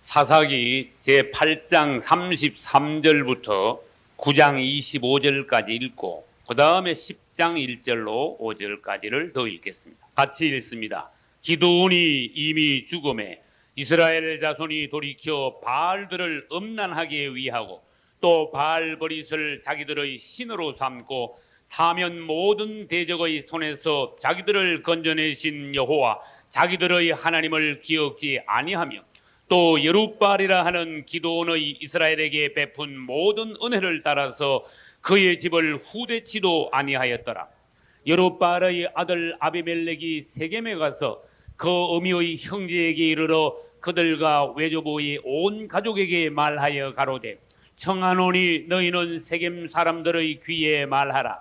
사사기 제8장 33절부터 9장 25절까지 읽고 그 다음에 10장 1절로 5절까지를 더 읽겠습니다. 같이 읽습니다. 기드온이 이미 죽음에 이스라엘 자손이 돌이켜 바알들을 음란하게 위하고 또 바알버릿을 자기들의 신으로 삼고 사면 모든 대적의 손에서 자기들을 건져내신 여호와 자기들의 하나님을 기억지 아니하며 또 여룻바알이라 하는 기드온의 이스라엘에게 베푼 모든 은혜를 따라서 그의 집을 후대치도 아니하였더라. 여룻바알의 아들 아비멜렉이 세겜에 가서 그 어미의 형제에게 이르러 그들과 외조부의 온 가족에게 말하여 가로되 청하노니 너희는 세겜 사람들의 귀에 말하라.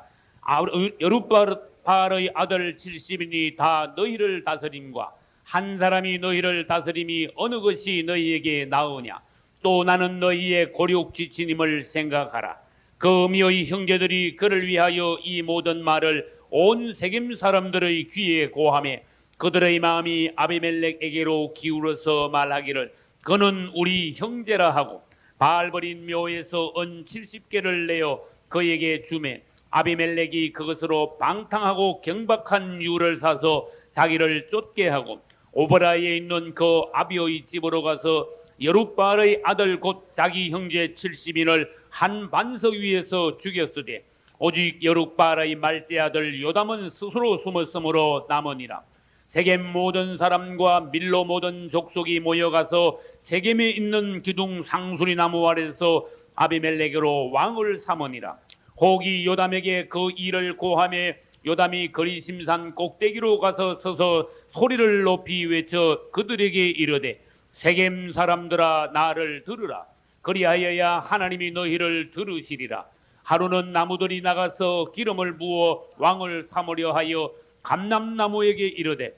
여룻바알의 아들 70인이 다 너희를 다스림과 한 사람이 너희를 다스림이 어느 것이 너희에게 나으냐. 또 나는 너희의 고륙지친임을 생각하라. 그 어미의 형제들이 그를 위하여 이 모든 말을 온 세겜 사람들의 귀에 고하며 그들의 마음이 아비멜렉에게로 기울어서 말하기를 그는 우리 형제라 하고 바알버린 묘에서 은 70개를 내어 그에게 주매 아비멜렉이 그것으로 방탕하고 경박한 유를 사서 자기를 쫓게 하고 오브라에 있는 그 아비의 집으로 가서 여룻바알의 아들 곧 자기 형제 70인을 한 반석 위에서 죽였으되 오직 여룻바알의 말째 아들 요담은 스스로 숨었으므로 남으니라. 세겜 모든 사람과 밀로 모든 족속이 모여가서 세겜에 있는 기둥 상수리 나무 아래서 아비멜렉으로 왕을 삼으니라. 혹이 요담에게 그 일을 고하며 요담이 거리심산 꼭대기로 가서 서서 소리를 높이 외쳐 그들에게 이르되 세겜 사람들아 나를 들으라. 그리하여야 하나님이 너희를 들으시리라. 하루는 나무들이 나가서 기름을 부어 왕을 삼으려 하여 감람나무에게 이르되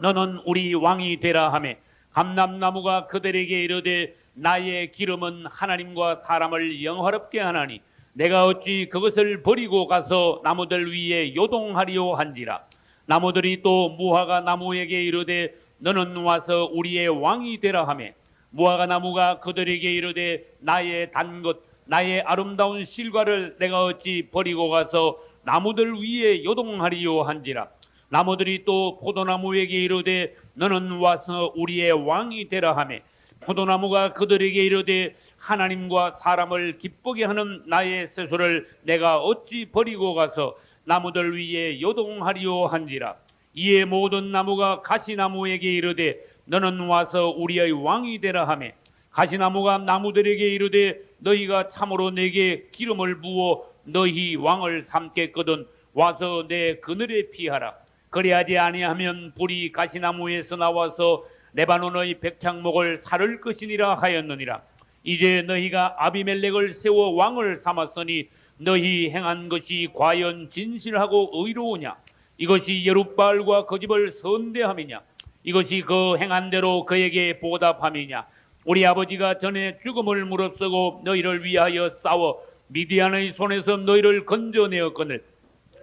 너는 우리 왕이 되라 하매 감람나무가 그들에게 이르되 나의 기름은 하나님과 사람을 영화롭게 하나니 내가 어찌 그것을 버리고 가서 나무들 위에 요동하리요 한지라. 나무들이 또 무화과 나무에게 이르되 너는 와서 우리의 왕이 되라 하며 무화과 나무가 그들에게 이르되 나의 단 것 나의 아름다운 실과를 내가 어찌 버리고 가서 나무들 위에 요동하리요 한지라. 나무들이 또 포도나무에게 이르되 너는 와서 우리의 왕이 되라 하며 포도나무가 그들에게 이르되 하나님과 사람을 기쁘게 하는 나의 세수를 내가 어찌 버리고 가서 나무들 위에 요동하리요 한지라. 이에 모든 나무가 가시나무에게 이르되 너는 와서 우리의 왕이 되라 하며 가시나무가 나무들에게 이르되 너희가 참으로 내게 기름을 부어 너희 왕을 삼겠거든 와서 내 그늘에 피하라. 그리하지 아니하면 불이 가시나무에서 나와서 레바논의 백향목을 사를 것이니라 하였느니라. 이제 너희가 아비멜렉을 세워 왕을 삼았으니 너희 행한 것이 과연 진실하고 의로우냐? 이것이 여룻바알과 그 집을 선대함이냐? 이것이 그 행한 대로 그에게 보답함이냐? 우리 아버지가 전에 죽음을 무릅쓰고 너희를 위하여 싸워 미디안의 손에서 너희를 건져내었거늘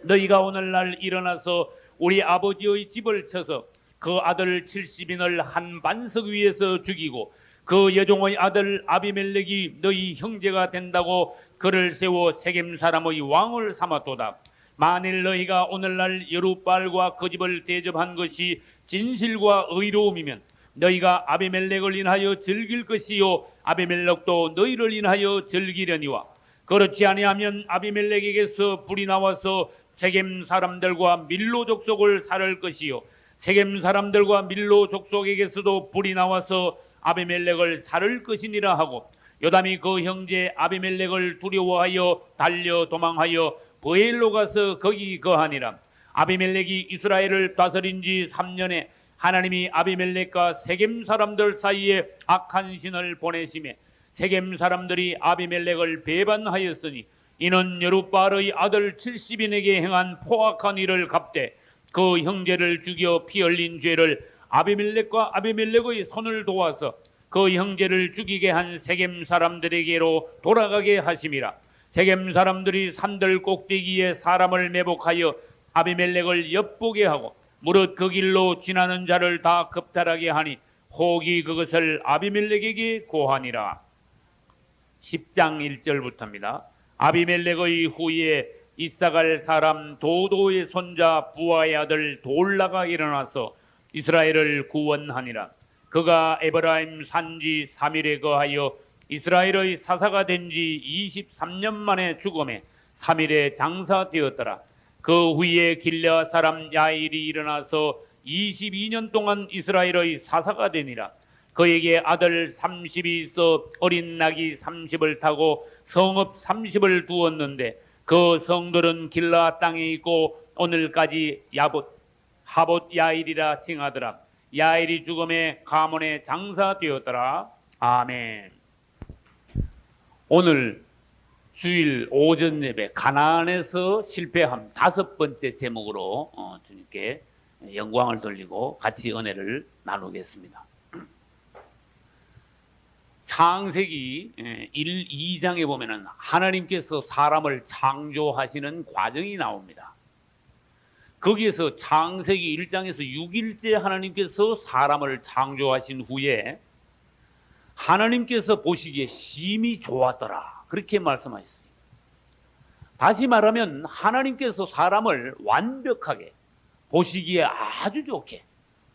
너희가 오늘날 일어나서 우리 아버지의 집을 쳐서 그 아들 70인을 한 반석 위에서 죽이고 그 여종의 아들 아비멜렉이 너희 형제가 된다고 그를 세워 세겜 사람의 왕을 삼았도다. 만일 너희가 오늘날 여룻바알과 그 집을 대접한 것이 진실과 의로움이면 너희가 아비멜렉을 인하여 즐길 것이요 아비멜렉도 너희를 인하여 즐기려니와 그렇지 아니하면 아비멜렉에게서 불이 나와서 세겜 사람들과 밀로 족속을 살을 것이요 세겜 사람들과 밀로 족속에게서도 불이 나와서 아비멜렉을 살을 것이니라 하고 요담이 그 형제 아비멜렉을 두려워하여 달려 도망하여 브엘로 가서 거기 거하니라. 아비멜렉이 이스라엘을 다스린 지 3년에 하나님이 아비멜렉과 세겜 사람들 사이에 악한 신을 보내시매 세겜 사람들이 아비멜렉을 배반하였으니 이는 여룻바알의 아들 70인에게 행한 포악한 일을 갚되 그 형제를 죽여 피 흘린 죄를 아비멜렉과 아비멜렉의 손을 도와서 그 형제를 죽이게 한 세겜 사람들에게로 돌아가게 하심이라. 세겜 사람들이 산들 꼭대기에 사람을 매복하여 아비멜렉을 엿보게 하고 무릇 그 길로 지나는 자를 다 겁탈하게 하니 혹이 그것을 아비멜렉에게 고하니라. 10장 1절부터입니다. 아비멜렉의 후에 이사갈 사람 도도의 손자 부하의 아들 돌라가 일어나서 이스라엘을 구원하니라. 그가 에브라임 산지 3일에 거하여 이스라엘의 사사가 된 지 23년 만에 죽음에 3일에 장사되었더라. 그 후에 길르앗 사람 야일이 일어나서 22년 동안 이스라엘의 사사가 되니라. 그에게 아들 30이 있어 어린 낙이 30을 타고 성읍 30을 두었는데 그 성들은 길르앗 땅에 있고 오늘까지 하봇 야일이라 칭하더라. 야일이 죽음에 가문에 장사되었더라. 아멘. 오늘 주일 오전 예배 가나안에서 실패함 5번째 제목으로 주님께 영광을 돌리고 같이 은혜를 나누겠습니다. 창세기 1, 2장에 보면은 하나님께서 사람을 창조하시는 과정이 나옵니다. 거기에서 창세기 1장에서 6일째 하나님께서 사람을 창조하신 후에 하나님께서 보시기에 심히 좋았더라. 그렇게 말씀하셨어요. 다시 말하면 하나님께서 사람을 완벽하게 보시기에 아주 좋게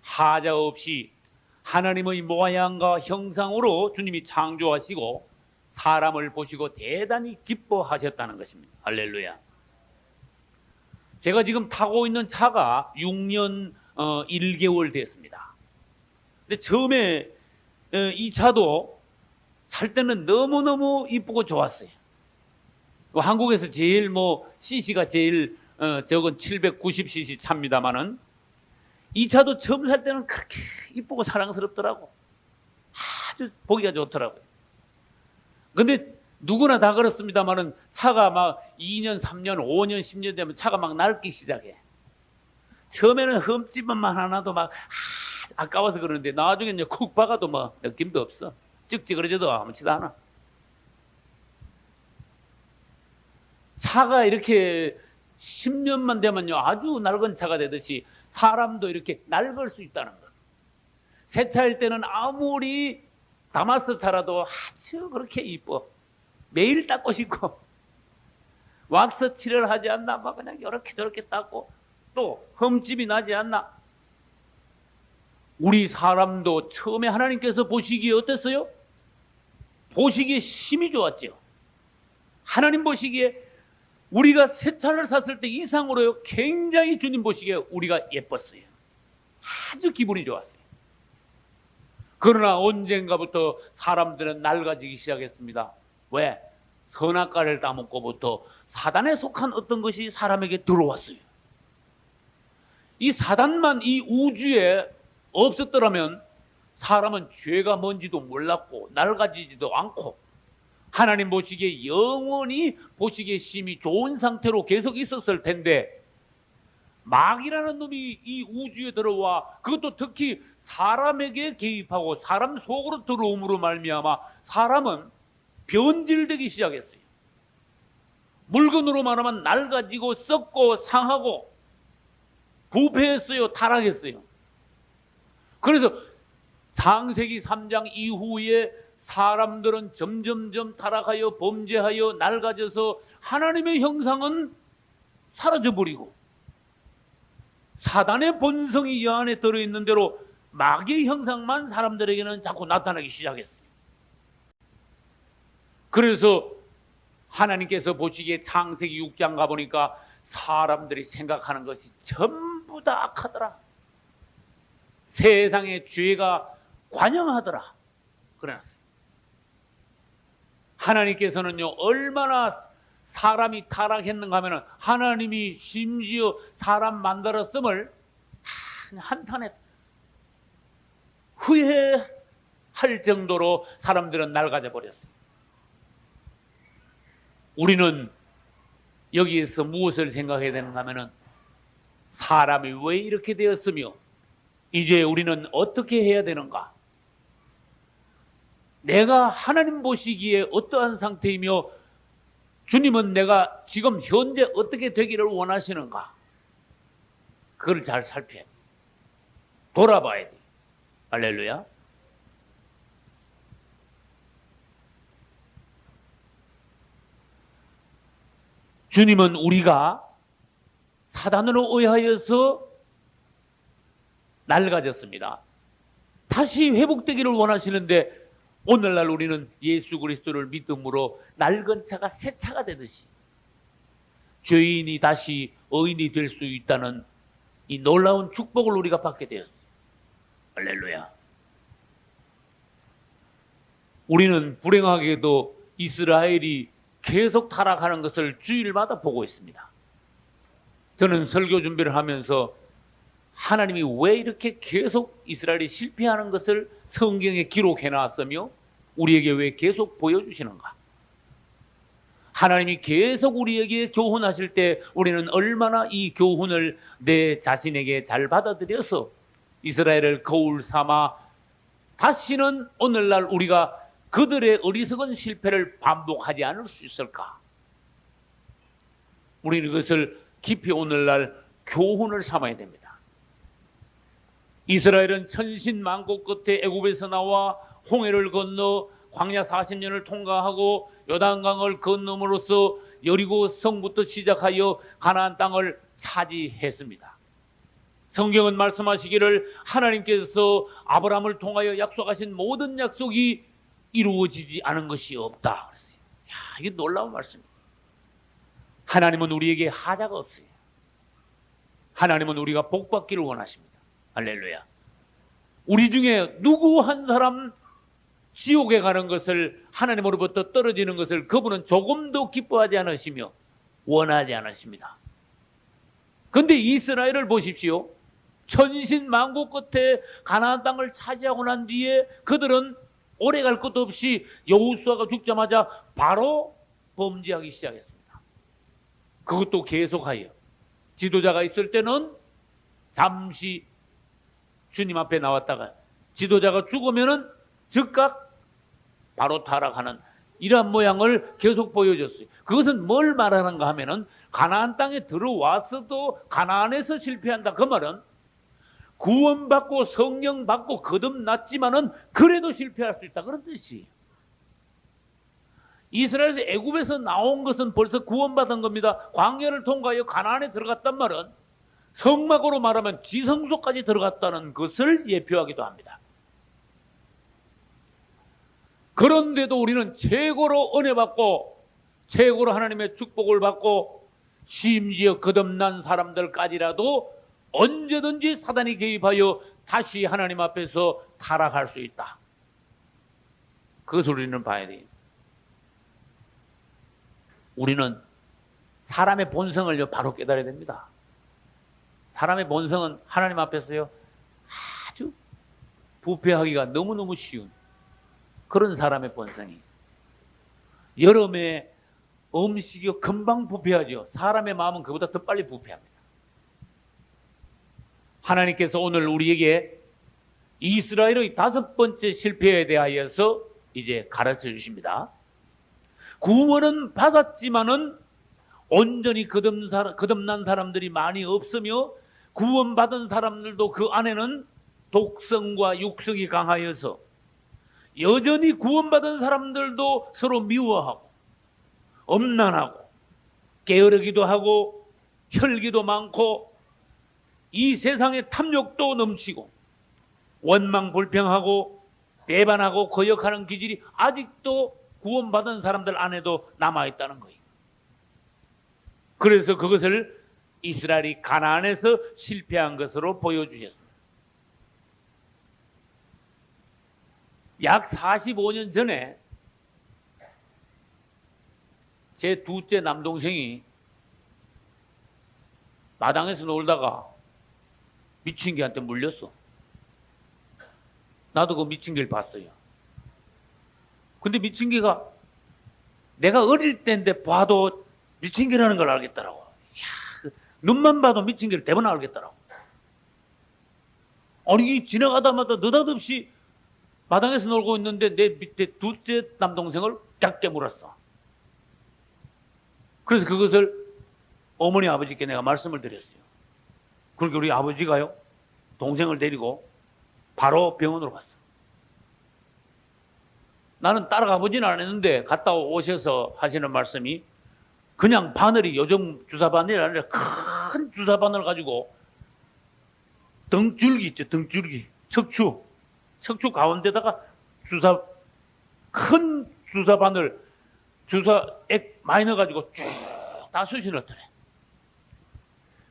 하자 없이 하나님의 모양과 형상으로 주님이 창조하시고 사람을 보시고 대단히 기뻐하셨다는 것입니다. 할렐루야. 제가 지금 타고 있는 차가 6년 1개월 됐습니다. 근데 처음에 이 차도 살 때는 너무너무 이쁘고 좋았어요. 한국에서 제일 CC가 제일 적은 790cc 차입니다만은 이 차도 처음 살 때는 그렇게 이쁘고 사랑스럽더라고. 아주 보기가 좋더라고요. 근데 누구나 다 그렇습니다만은 차가 막 2년, 3년, 5년, 10년 되면 차가 막 낡기 시작해. 처음에는 흠집만 하나도 막 아까워서 그러는데 나중에 이제 쿡 박아도 느낌도 없어. 찌그러져도 아무렇지도 않아. 차가 이렇게 10년만 되면요 아주 낡은 차가 되듯이 사람도 이렇게 낡을 수 있다는 것. 새 차일 때는 아무리 다마스 차라도 아주 그렇게 이뻐. 매일 닦고 싶고 왁스 칠을 하지 않나 막 그냥 이렇게 저렇게 닦고 또 흠집이 나지 않나. 우리 사람도 처음에 하나님께서 보시기에 어땠어요? 보시기에 심히 좋았죠. 하나님 보시기에 우리가 새 차를 샀을 때 이상으로요 굉장히 주님 보시기에 우리가 예뻤어요. 아주 기분이 좋았어요. 그러나 언젠가부터 사람들은 낡아지기 시작했습니다. 왜? 선악과를 따먹고부터 사단에 속한 어떤 것이 사람에게 들어왔어요. 이 사단만 이 우주에 없었더라면 사람은 죄가 뭔지도 몰랐고 낡아지지도 않고 하나님 보시기에 영원히 보시기에 심히 좋은 상태로 계속 있었을 텐데 마귀라는 놈이 이 우주에 들어와 그것도 특히 사람에게 개입하고 사람 속으로 들어옴으로 말미암아 사람은 변질되기 시작했어요. 물건으로 말하면 낡아지고 썩고 상하고 부패했어요. 타락했어요. 그래서 창세기 3장 이후에 사람들은 점점점 타락하여 범죄하여 낡아져서 하나님의 형상은 사라져버리고 사단의 본성이 이 안에 들어있는 대로 마귀의 형상만 사람들에게는 자꾸 나타나기 시작했어요. 그래서 하나님께서 보시기에 창세기 6장 가보니까 사람들이 생각하는 것이 전부 다 악하더라. 세상의 죄가 관영하더라. 그래놨어요. 하나님께서는요 얼마나 사람이 타락했는가 하면은 하나님이 심지어 사람 만들었음을 한탄에 후회할 정도로 사람들은 낡아져 버렸어요. 우리는 여기에서 무엇을 생각해야 되는가 하면은 사람이 왜 이렇게 되었으며 이제 우리는 어떻게 해야 되는가? 내가 하나님 보시기에 어떠한 상태이며 주님은 내가 지금 현재 어떻게 되기를 원하시는가? 그걸 잘 살펴야 돼. 돌아봐야 돼. 할렐루야. 주님은 우리가 사단으로 의하여서 낡아졌습니다. 다시 회복되기를 원하시는데 오늘날 우리는 예수 그리스도를 믿음으로 낡은 차가 새 차가 되듯이 죄인이 다시 의인이 될 수 있다는 이 놀라운 축복을 우리가 받게 되었어요. 할렐루야. 우리는 불행하게도 이스라엘이 계속 타락하는 것을 주일마다 보고 있습니다. 저는 설교 준비를 하면서 하나님이 왜 이렇게 계속 이스라엘이 실패하는 것을 성경에 기록해 놨으며 우리에게 왜 계속 보여주시는가? 하나님이 계속 우리에게 교훈하실 때 우리는 얼마나 이 교훈을 내 자신에게 잘 받아들여서 이스라엘을 거울 삼아 다시는 오늘날 우리가 그들의 어리석은 실패를 반복하지 않을 수 있을까? 우리는 그것을 깊이 오늘날 교훈을 삼아야 됩니다. 이스라엘은 천신만고 끝에 애굽에서 나와 홍해를 건너 광야 40년을 통과하고 요단강을 건너므로써 여리고 성부터 시작하여 가나안 땅을 차지했습니다. 성경은 말씀하시기를 하나님께서 아브라함을 통하여 약속하신 모든 약속이 이루어지지 않은 것이 없다. 이게 놀라운 말씀입니다. 하나님은 우리에게 하자가 없어요. 하나님은 우리가 복받기를 원하십니다. 할렐루야. 우리 중에 누구 한 사람 지옥에 가는 것을 하나님으로부터 떨어지는 것을 그분은 조금도 기뻐하지 않으시며 원하지 않으십니다. 그런데 이스라엘을 보십시오. 천신만고 끝에 가나안 땅을 차지하고 난 뒤에 그들은 오래 갈 것도 없이 여호수아가 죽자마자 바로 범죄하기 시작했습니다. 그것도 계속하여 지도자가 있을 때는 잠시 주님 앞에 나왔다가 지도자가 죽으면은 즉각 바로 타락하는 이러한 모양을 계속 보여줬어요. 그것은 뭘 말하는가 하면은 가나안 땅에 들어와서도 가나안에서 실패한다. 그 말은 구원받고 성령 받고 거듭났지만은 그래도 실패할 수 있다. 그런 뜻이에요. 이스라엘에서 애굽에서 나온 것은 벌써 구원받은 겁니다. 광야를 통과하여 가나안에 들어갔단 말은 성막으로 말하면 지성소까지 들어갔다는 것을 예표하기도 합니다. 그런데도 우리는 최고로 은혜 받고 최고로 하나님의 축복을 받고 심지어 거듭난 사람들까지라도 언제든지 사단이 개입하여 다시 하나님 앞에서 타락할 수 있다. 그것을 우리는 봐야 돼요. 우리는 사람의 본성을 바로 깨달아야 됩니다. 사람의 본성은 하나님 앞에서요 아주 부패하기가 너무너무 쉬운 그런 사람의 본성이. 여름에 음식이 금방 부패하죠. 사람의 마음은 그보다 더 빨리 부패합니다. 하나님께서 오늘 우리에게 이스라엘의 5번째 실패에 대하여서 이제 가르쳐 주십니다. 구원은 받았지만은 온전히 거듭난 사람들이 많이 없으며 구원받은 사람들도 그 안에는 독성과 육성이 강하여서 여전히 구원받은 사람들도 서로 미워하고 엄난하고 게으르기도 하고 혈기도 많고 이 세상에 탐욕도 넘치고 원망 불평하고 배반하고 거역하는 기질이 아직도 구원받은 사람들 안에도 남아있다는 거예요. 그래서 그것을 이스라엘이 가나안에서 실패한 것으로 보여주셨습니다. 약 45년 전에 제 둘째 남동생이 마당에서 놀다가 미친 개한테 물렸어. 나도 그 미친 개를 봤어요. 근데 미친 개가 내가 어릴 때인데 봐도 미친 개라는 걸 알겠더라고. 이야, 눈만 봐도 미친 개를 대번 알겠더라고. 아니 지나가다마다 느닷없이 마당에서 놀고 있는데 내 밑에 둘째 남동생을 쫙 깨물었어. 그래서 그것을 어머니 아버지께 내가 말씀을 드렸어요. 그러니까 우리 아버지가요 동생을 데리고 바로 병원으로 갔어. 나는 따라가 보지는 않았는데 갔다 오셔서 하시는 말씀이 그냥 바늘이 요즘 주사 바늘이 아니라 큰 주사 바늘 가지고 등줄기 있죠, 등줄기. 척추 가운데다가 큰 주사 바늘, 주사액 많이 넣어가지고 쭉 다 쑤시넣더래.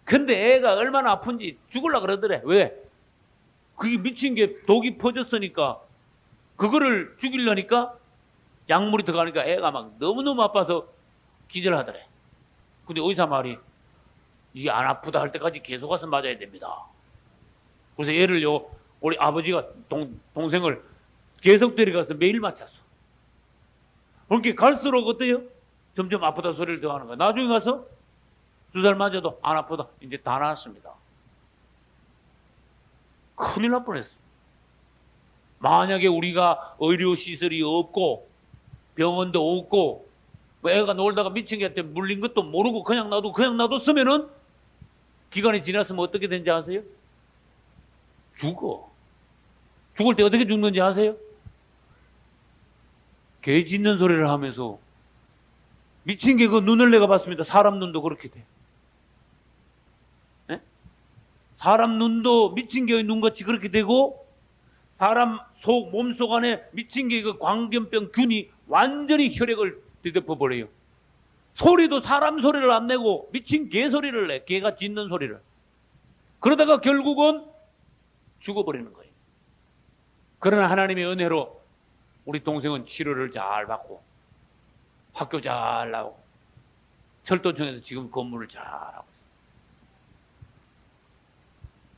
근데 애가 얼마나 아픈지 죽으려 그러더래. 왜? 그게 미친 게 독이 퍼졌으니까 그거를 죽이려니까 약물이 들어가니까 애가 막 너무너무 아파서 기절하더래. 근데 의사 말이 이게 안 아프다 할 때까지 계속 가서 맞아야 됩니다. 그래서 얘를요, 우리 아버지가 동생을 계속 데려가서 매일 맞췄어. 그렇게 갈수록 어때요? 점점 아프다 소리를 더 하는 거야. 나중에 가서 2살 맞아도 안 아프다. 이제 다 나았습니다. 큰일 날 뻔했어. 만약에 우리가 의료시설이 없고 병원도 없고 뭐 애가 놀다가 미친 개한테 물린 것도 모르고 그냥 놔뒀으면은 기간이 지났으면 어떻게 된지 아세요? 죽어. 죽을 때 어떻게 죽는지 아세요? 개 짖는 소리를 하면서 미친 개 그 눈을 내가 봤습니다. 사람 눈도 그렇게 돼. 네? 사람 눈도 미친 개의 눈같이 그렇게 되고 사람 몸속 안에 미친 개의 그 광견병 균이 완전히 혈액을 뒤덮어 버려요. 소리도 사람 소리를 안 내고 미친 개 소리를 내. 개가 짖는 소리를. 그러다가 결국은 죽어버리는 거예요. 그러나 하나님의 은혜로 우리 동생은 치료를 잘 받고 학교 잘 나오고 철도청에서 지금 근무를 잘 하고 있어요.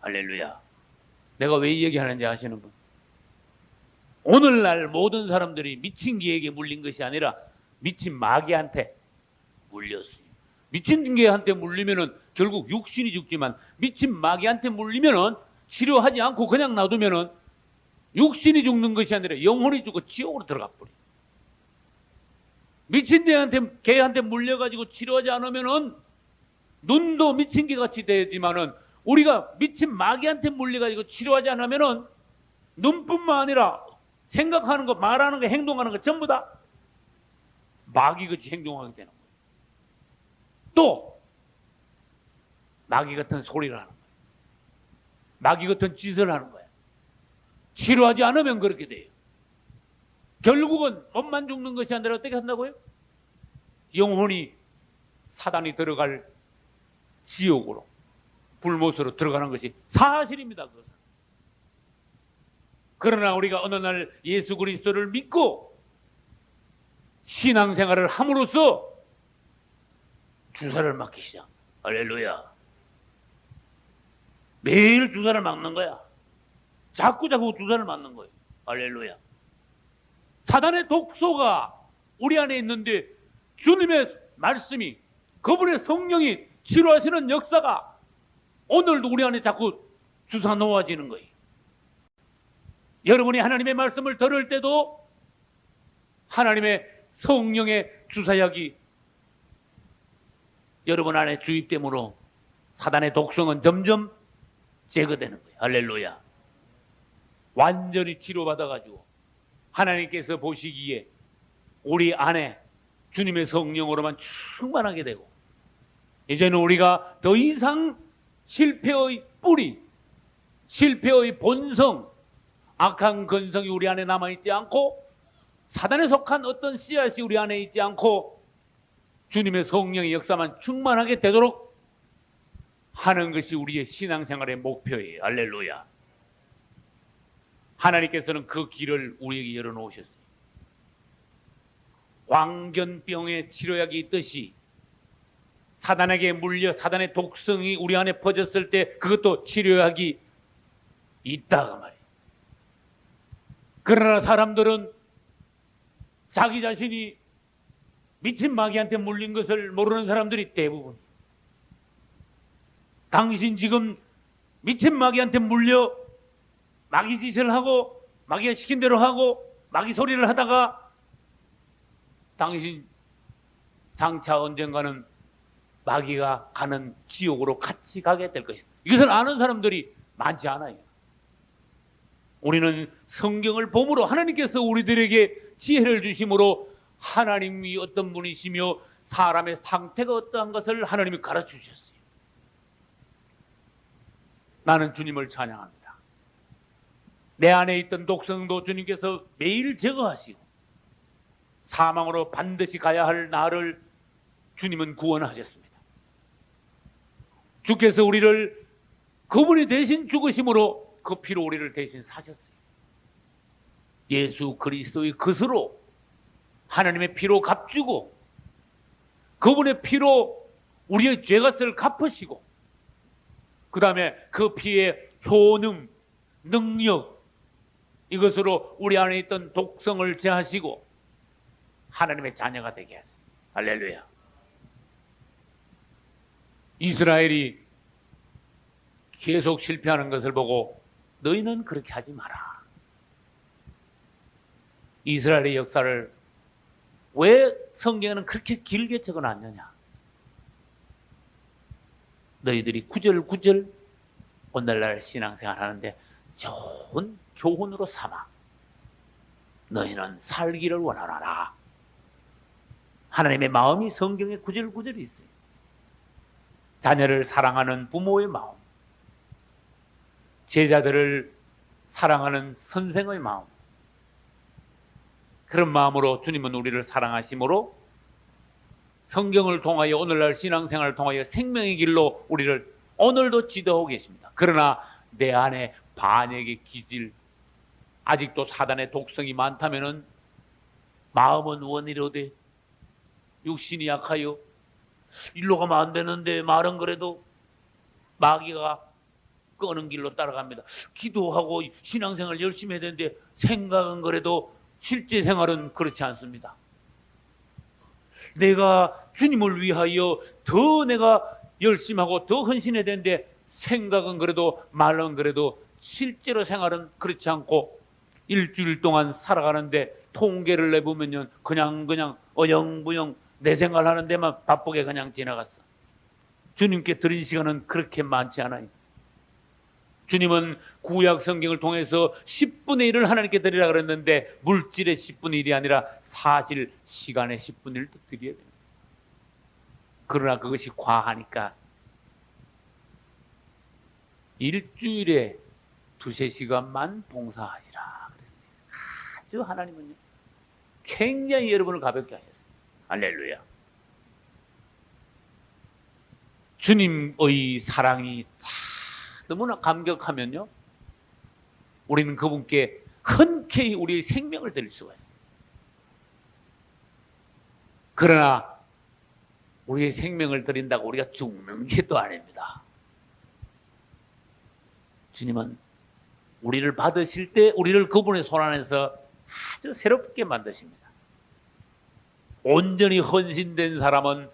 할렐루야. 내가 왜 이 얘기하는지 아시는 분? 오늘날 모든 사람들이 미친 개에게 물린 것이 아니라 미친 마귀한테 물렸어요. 미친 개한테 물리면은 결국 육신이 죽지만 미친 마귀한테 물리면은 치료하지 않고 그냥 놔두면은 육신이 죽는 것이 아니라 영혼이 죽고 지옥으로 들어가 버려. 미친 개한테 물려가지고 치료하지 않으면은 눈도 미친 개같이 되지만은 우리가 미친 마귀한테 물려가지고 치료하지 않으면은 눈뿐만 아니라 생각하는 거, 말하는 거, 행동하는 거 전부 다 마귀같이 행동하게 되는 거예요. 또 마귀 같은 소리를 하는 거예요. 마귀 같은 짓을 하는 거예요. 치료하지 않으면 그렇게 돼요. 결국은 몸만 죽는 것이 아니라 어떻게 한다고요? 영혼이 사단이 들어갈 지옥으로, 불못으로 들어가는 것이 사실입니다. 그것은. 그러나 우리가 어느 날 예수 그리스도를 믿고 신앙생활을 함으로써 주사를 맞기 시작. 할렐루야. 매일 주사를 맞는 거야. 자꾸 주사를 맞는 거예요. 할렐루야. 사단의 독소가 우리 안에 있는데 주님의 말씀이, 그분의 성령이 치료하시는 역사가 오늘도 우리 안에 자꾸 주사 놓아지는 거예요. 여러분이 하나님의 말씀을 들을 때도 하나님의 성령의 주사약이 여러분 안에 주입됨으로 사단의 독성은 점점 제거되는 거예요. 할렐루야. 완전히 치료받아가지고 하나님께서 보시기에 우리 안에 주님의 성령으로만 충만하게 되고 이제는 우리가 더 이상 실패의 뿌리, 실패의 본성, 악한 근성이 우리 안에 남아있지 않고 사단에 속한 어떤 씨앗이 우리 안에 있지 않고 주님의 성령의 역사만 충만하게 되도록 하는 것이 우리의 신앙생활의 목표예요. 할렐루야. 하나님께서는 그 길을 우리에게 열어놓으셨어요. 광견병의 치료약이 있듯이 사단에게 물려 사단의 독성이 우리 안에 퍼졌을 때 그것도 치료약이 있다가 말이에요. 그러나 사람들은 자기 자신이 미친 마귀한테 물린 것을 모르는 사람들이 대부분. 당신 지금 미친 마귀한테 물려 마귀 짓을 하고 마귀가 시킨 대로 하고 마귀 소리를 하다가 당신 장차 언젠가는 마귀가 가는 지옥으로 같이 가게 될 것이다. 이것을 아는 사람들이 많지 않아요. 우리는 성경을 보므로 하나님께서 우리들에게 지혜를 주심으로 하나님이 어떤 분이시며 사람의 상태가 어떠한 것을 하나님이 가르쳐 주셨어요. 나는 주님을 찬양합니다. 내 안에 있던 독성도 주님께서 매일 제거하시고 사망으로 반드시 가야 할 나를 주님은 구원하셨습니다. 주께서 우리를 그분이 대신 죽으심으로 그 피로 우리를 대신 사셨어요. 예수 그리스도의 것으로 하나님의 피로 값주고 그분의 피로 우리의 죄값을 갚으시고 그 다음에 그 피의 효능, 능력 이것으로 우리 안에 있던 독성을 제하시고 하나님의 자녀가 되게 하세요. 할렐루야. 이스라엘이 계속 실패하는 것을 보고 너희는 그렇게 하지 마라. 이스라엘의 역사를 왜 성경에는 그렇게 길게 적어놨느냐? 너희들이 구절구절 오늘날 신앙생활 하는데 좋은 교훈으로 삼아 너희는 살기를 원하라. 하나님의 마음이 성경에 구절구절이 있어요. 자녀를 사랑하는 부모의 마음, 제자들을 사랑하는 선생의 마음, 그런 마음으로 주님은 우리를 사랑하심으로 성경을 통하여 오늘날 신앙생활을 통하여 생명의 길로 우리를 오늘도 지도하고 계십니다. 그러나 내 안에 반역의 기질, 아직도 사단의 독성이 많다면은 마음은 원이로되 육신이 약하여 일로 가면 안 되는데 말은 그래도 마귀가 끄는 길로 따라갑니다. 기도하고 신앙생활 열심히 해야 되는데 생각은 그래도 실제 생활은 그렇지 않습니다. 내가 주님을 위하여 더 내가 열심히 하고 더 헌신해야 되는데 생각은 그래도 말은 그래도 실제로 생활은 그렇지 않고 일주일 동안 살아가는데 통계를 내보면요 그냥 어영부영 내 생활하는 데만 바쁘게 그냥 지나갔어. 주님께 드린 시간은 그렇게 많지 않아요. 주님은 구약 성경을 통해서 10분의 1을 하나님께 드리라 그랬는데 물질의 10분의 1이 아니라 사실 시간의 10분의 1도 드려야 됩니다. 그러나 그것이 과하니까 일주일에 2~3시간만 봉사하시라 그랬어요. 아주 하나님은요 굉장히 여러분을 가볍게 하셨어요. 할렐루야. 주님의 사랑이 너무나 감격하면요 우리는 그분께 흔쾌히 우리의 생명을 드릴 수가 있어요. 그러나 우리의 생명을 드린다고 우리가 죽는 게 또 아닙니다. 주님은 우리를 받으실 때 우리를 그분의 손 안에서 아주 새롭게 만드십니다. 온전히 헌신된 사람은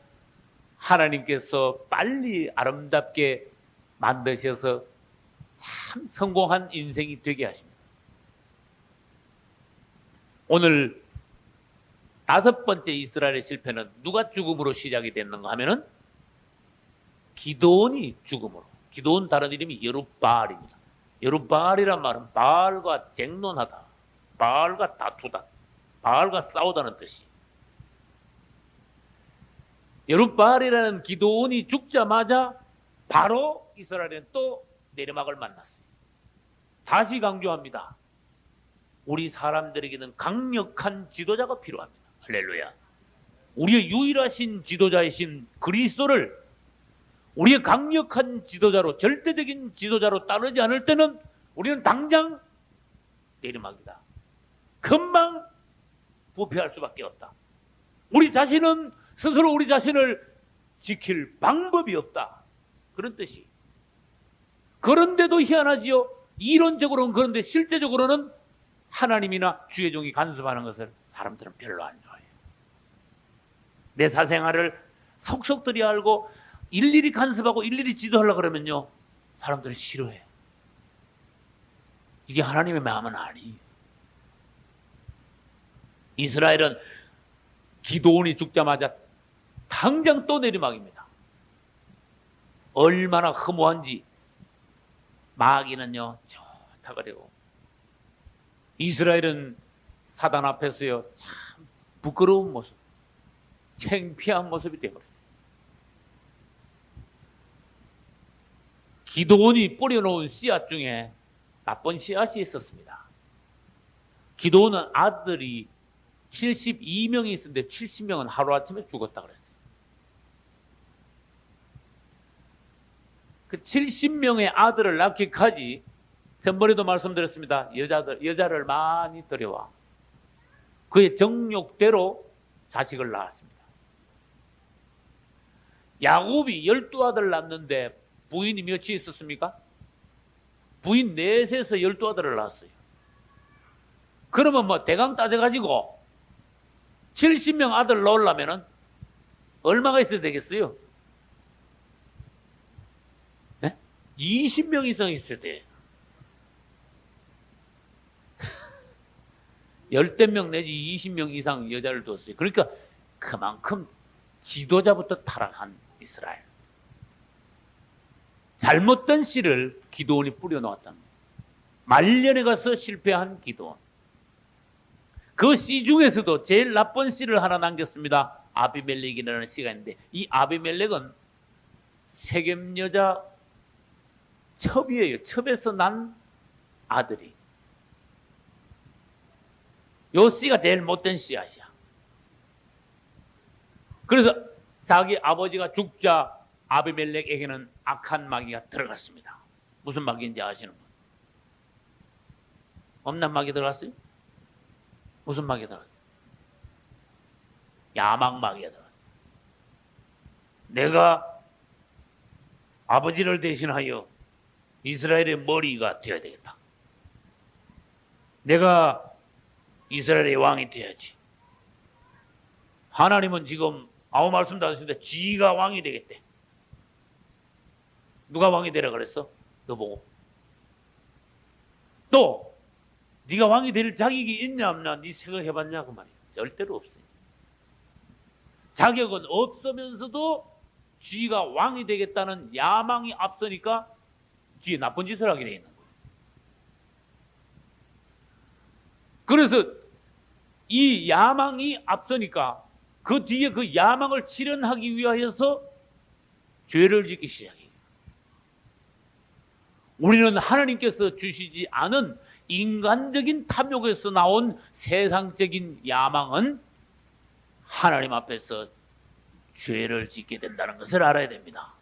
하나님께서 빨리 아름답게 만드셔서 참 성공한 인생이 되게 하십니다. 오늘 5번째 이스라엘의 실패는 누가 죽음으로 시작이 됐는가 하면은 기드온이 죽음으로. 기드온 다른 이름이 여룹바알입니다. 여룹바알이란 말은 바알과 쟁론하다, 바알과 다투다, 바알과 싸우다는 뜻이. 여룹바알이라는 기드온이 죽자마자 바로 이스라엘은 또 내리막을 만났어요. 다시 강조합니다. 우리 사람들에게는 강력한 지도자가 필요합니다. 할렐루야. 우리의 유일하신 지도자이신 그리스도를 우리의 강력한 지도자로, 절대적인 지도자로 따르지 않을 때는 우리는 당장 내리막이다. 금방 부패할 수밖에 없다. 우리 자신은 스스로 우리 자신을 지킬 방법이 없다. 그런 뜻이. 그런데도 희한하지요. 이론적으로는 그런데 실제적으로는 하나님이나 주의 종이 간섭하는 것을 사람들은 별로 안 좋아해요. 내 사생활을 속속들이 알고 일일이 간섭하고 일일이 지도하려고 그러면요 사람들이 싫어해요. 이게 하나님의 마음은 아니에요. 이스라엘은 기드온이 죽자마자 당장 또 내리막입니다. 얼마나 허무한지. 마귀는요 좋다 그래요. 이스라엘은 사단 앞에서요 참 부끄러운 모습, 창피한 모습이 되어버렸어요. 기드온이 뿌려놓은 씨앗 중에 나쁜 씨앗이 있었습니다. 기드온은 아들이 72명이 있었는데 70명은 하루아침에 죽었다 그랬어요. 그 70명의 아들을 낳기까지 전번에도 말씀드렸습니다. 여자를 많이 들여와 그의 정욕대로 자식을 낳았습니다. 야곱이 12아들 낳았는데 부인이 몇이 있었습니까? 부인 넷에서 12아들을 낳았어요. 그러면 뭐 대강 따져가지고 70명 아들 낳으려면 얼마가 있어야 되겠어요? 네? 20명 이상 있어야 돼. 10명 내지 20명 이상 여자를 뒀어요. 그러니까 그만큼 지도자부터 타락한 이스라엘. 잘못된 씨를 기드온이 뿌려놓았다는 거예요. 말년에 가서 실패한 기드온. 그 씨 중에서도 제일 나쁜 씨를 하나 남겼습니다. 아비멜렉이라는 씨가 있는데 이 아비멜렉은 세겜 여자 첩이에요. 첩에서 난 아들이. 요 씨가 제일 못된 씨앗이야. 그래서 자기 아버지가 죽자 아비멜렉에게는 악한 마귀가 들어갔습니다. 무슨 마귀인지 아시는 분? 없는 마귀 들어갔어요? 무슨 마귀 들어갔어요? 야망 마귀가 들어갔어요. 내가 아버지를 대신하여 이스라엘의 머리가 되어야 되겠다. 내가 이스라엘의 왕이 돼야지. 하나님은 지금 아무 말씀도 안 하시는데 지가 왕이 되겠대. 누가 왕이 되라 그랬어? 너 보고. 또 네가 왕이 될 자격이 있냐 없냐 네 생각해봤냐 그 말이야. 절대로 없어요. 자격은 없으면서도 지가 왕이 되겠다는 야망이 앞서니까 뒤에 나쁜 짓을 하게 돼 있는 거예요. 그래서 이 야망이 앞서니까 그 뒤에 그 야망을 실현하기 위하여서 죄를 짓기 시작해요. 우리는 하나님께서 주시지 않은 인간적인 탐욕에서 나온 세상적인 야망은 하나님 앞에서 죄를 짓게 된다는 것을 알아야 됩니다.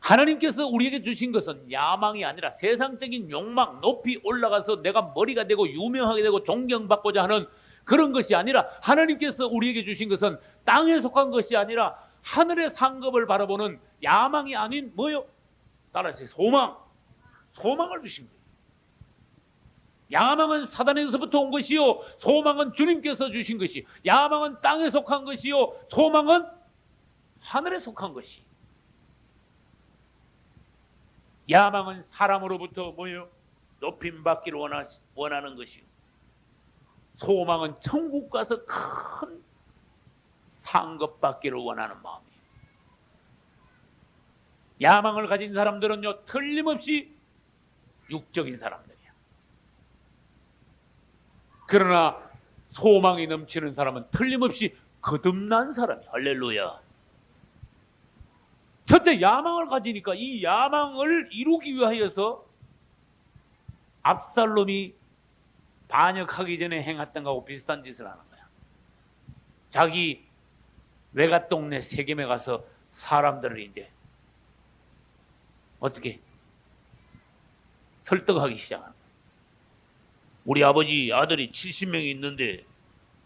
하나님께서 우리에게 주신 것은 야망이 아니라 세상적인 욕망, 높이 올라가서 내가 머리가 되고 유명하게 되고 존경받고자 하는 그런 것이 아니라 하나님께서 우리에게 주신 것은 땅에 속한 것이 아니라 하늘의 상급을 바라보는 야망이 아닌 뭐요? 따라서 소망. 소망을 주신 거예요. 야망은 사단에서부터 온 것이요 소망은 주님께서 주신 것이. 야망은 땅에 속한 것이요 소망은 하늘에 속한 것이. 야망은 사람으로부터 뭐요? 높임 받기를 원하는 것이요. 소망은 천국 가서 큰 상급 받기를 원하는 마음이에요. 야망을 가진 사람들은요 틀림없이 육적인 사람들이야. 그러나 소망이 넘치는 사람은 틀림없이 거듭난 사람이야. 할렐루야. 첫째 야망을 가지니까 이 야망을 이루기 위하여서 압살롬이 반역하기 전에 행했던 거하고 비슷한 짓을 하는 거야. 자기 외갓 동네 세겜에 가서 사람들을 이제 어떻게 설득하기 시작하는 거야. 우리 아버지 아들이 70명이 있는데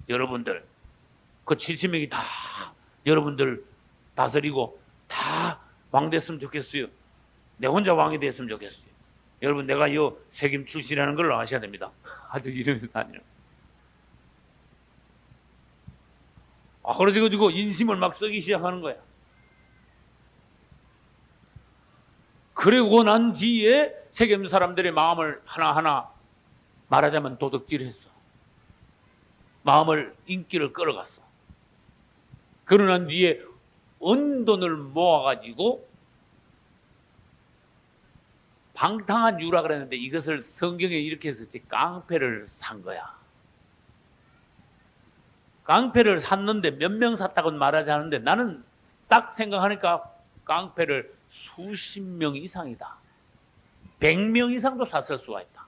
여러분들 그 70명이 다 여러분들 다스리고 다 왕 됐으면 좋겠어요. 내 혼자 왕이 됐으면 좋겠어요. 여러분 내가 요 세겜 출신이라는 걸 아셔야 됩니다. 아주 이러면서 다니는. 그래가지고 인심을 막 쓰기 시작하는 거야. 그리고 난 뒤에 세겜 사람들의 마음을 하나하나 말하자면 도둑질했어. 마음을 인기를 끌어갔어. 그러고 난 뒤에 은돈을 모아가지고 방탕한 유라 그랬는데 이것을 성경에 이렇게 해서 깡패를 산 거야. 깡패를 샀는데 몇 명 샀다고는 말하지 않는데 나는 딱 생각하니까 깡패를 수십 명 이상이다. 100명 이상도 샀을 수가 있다.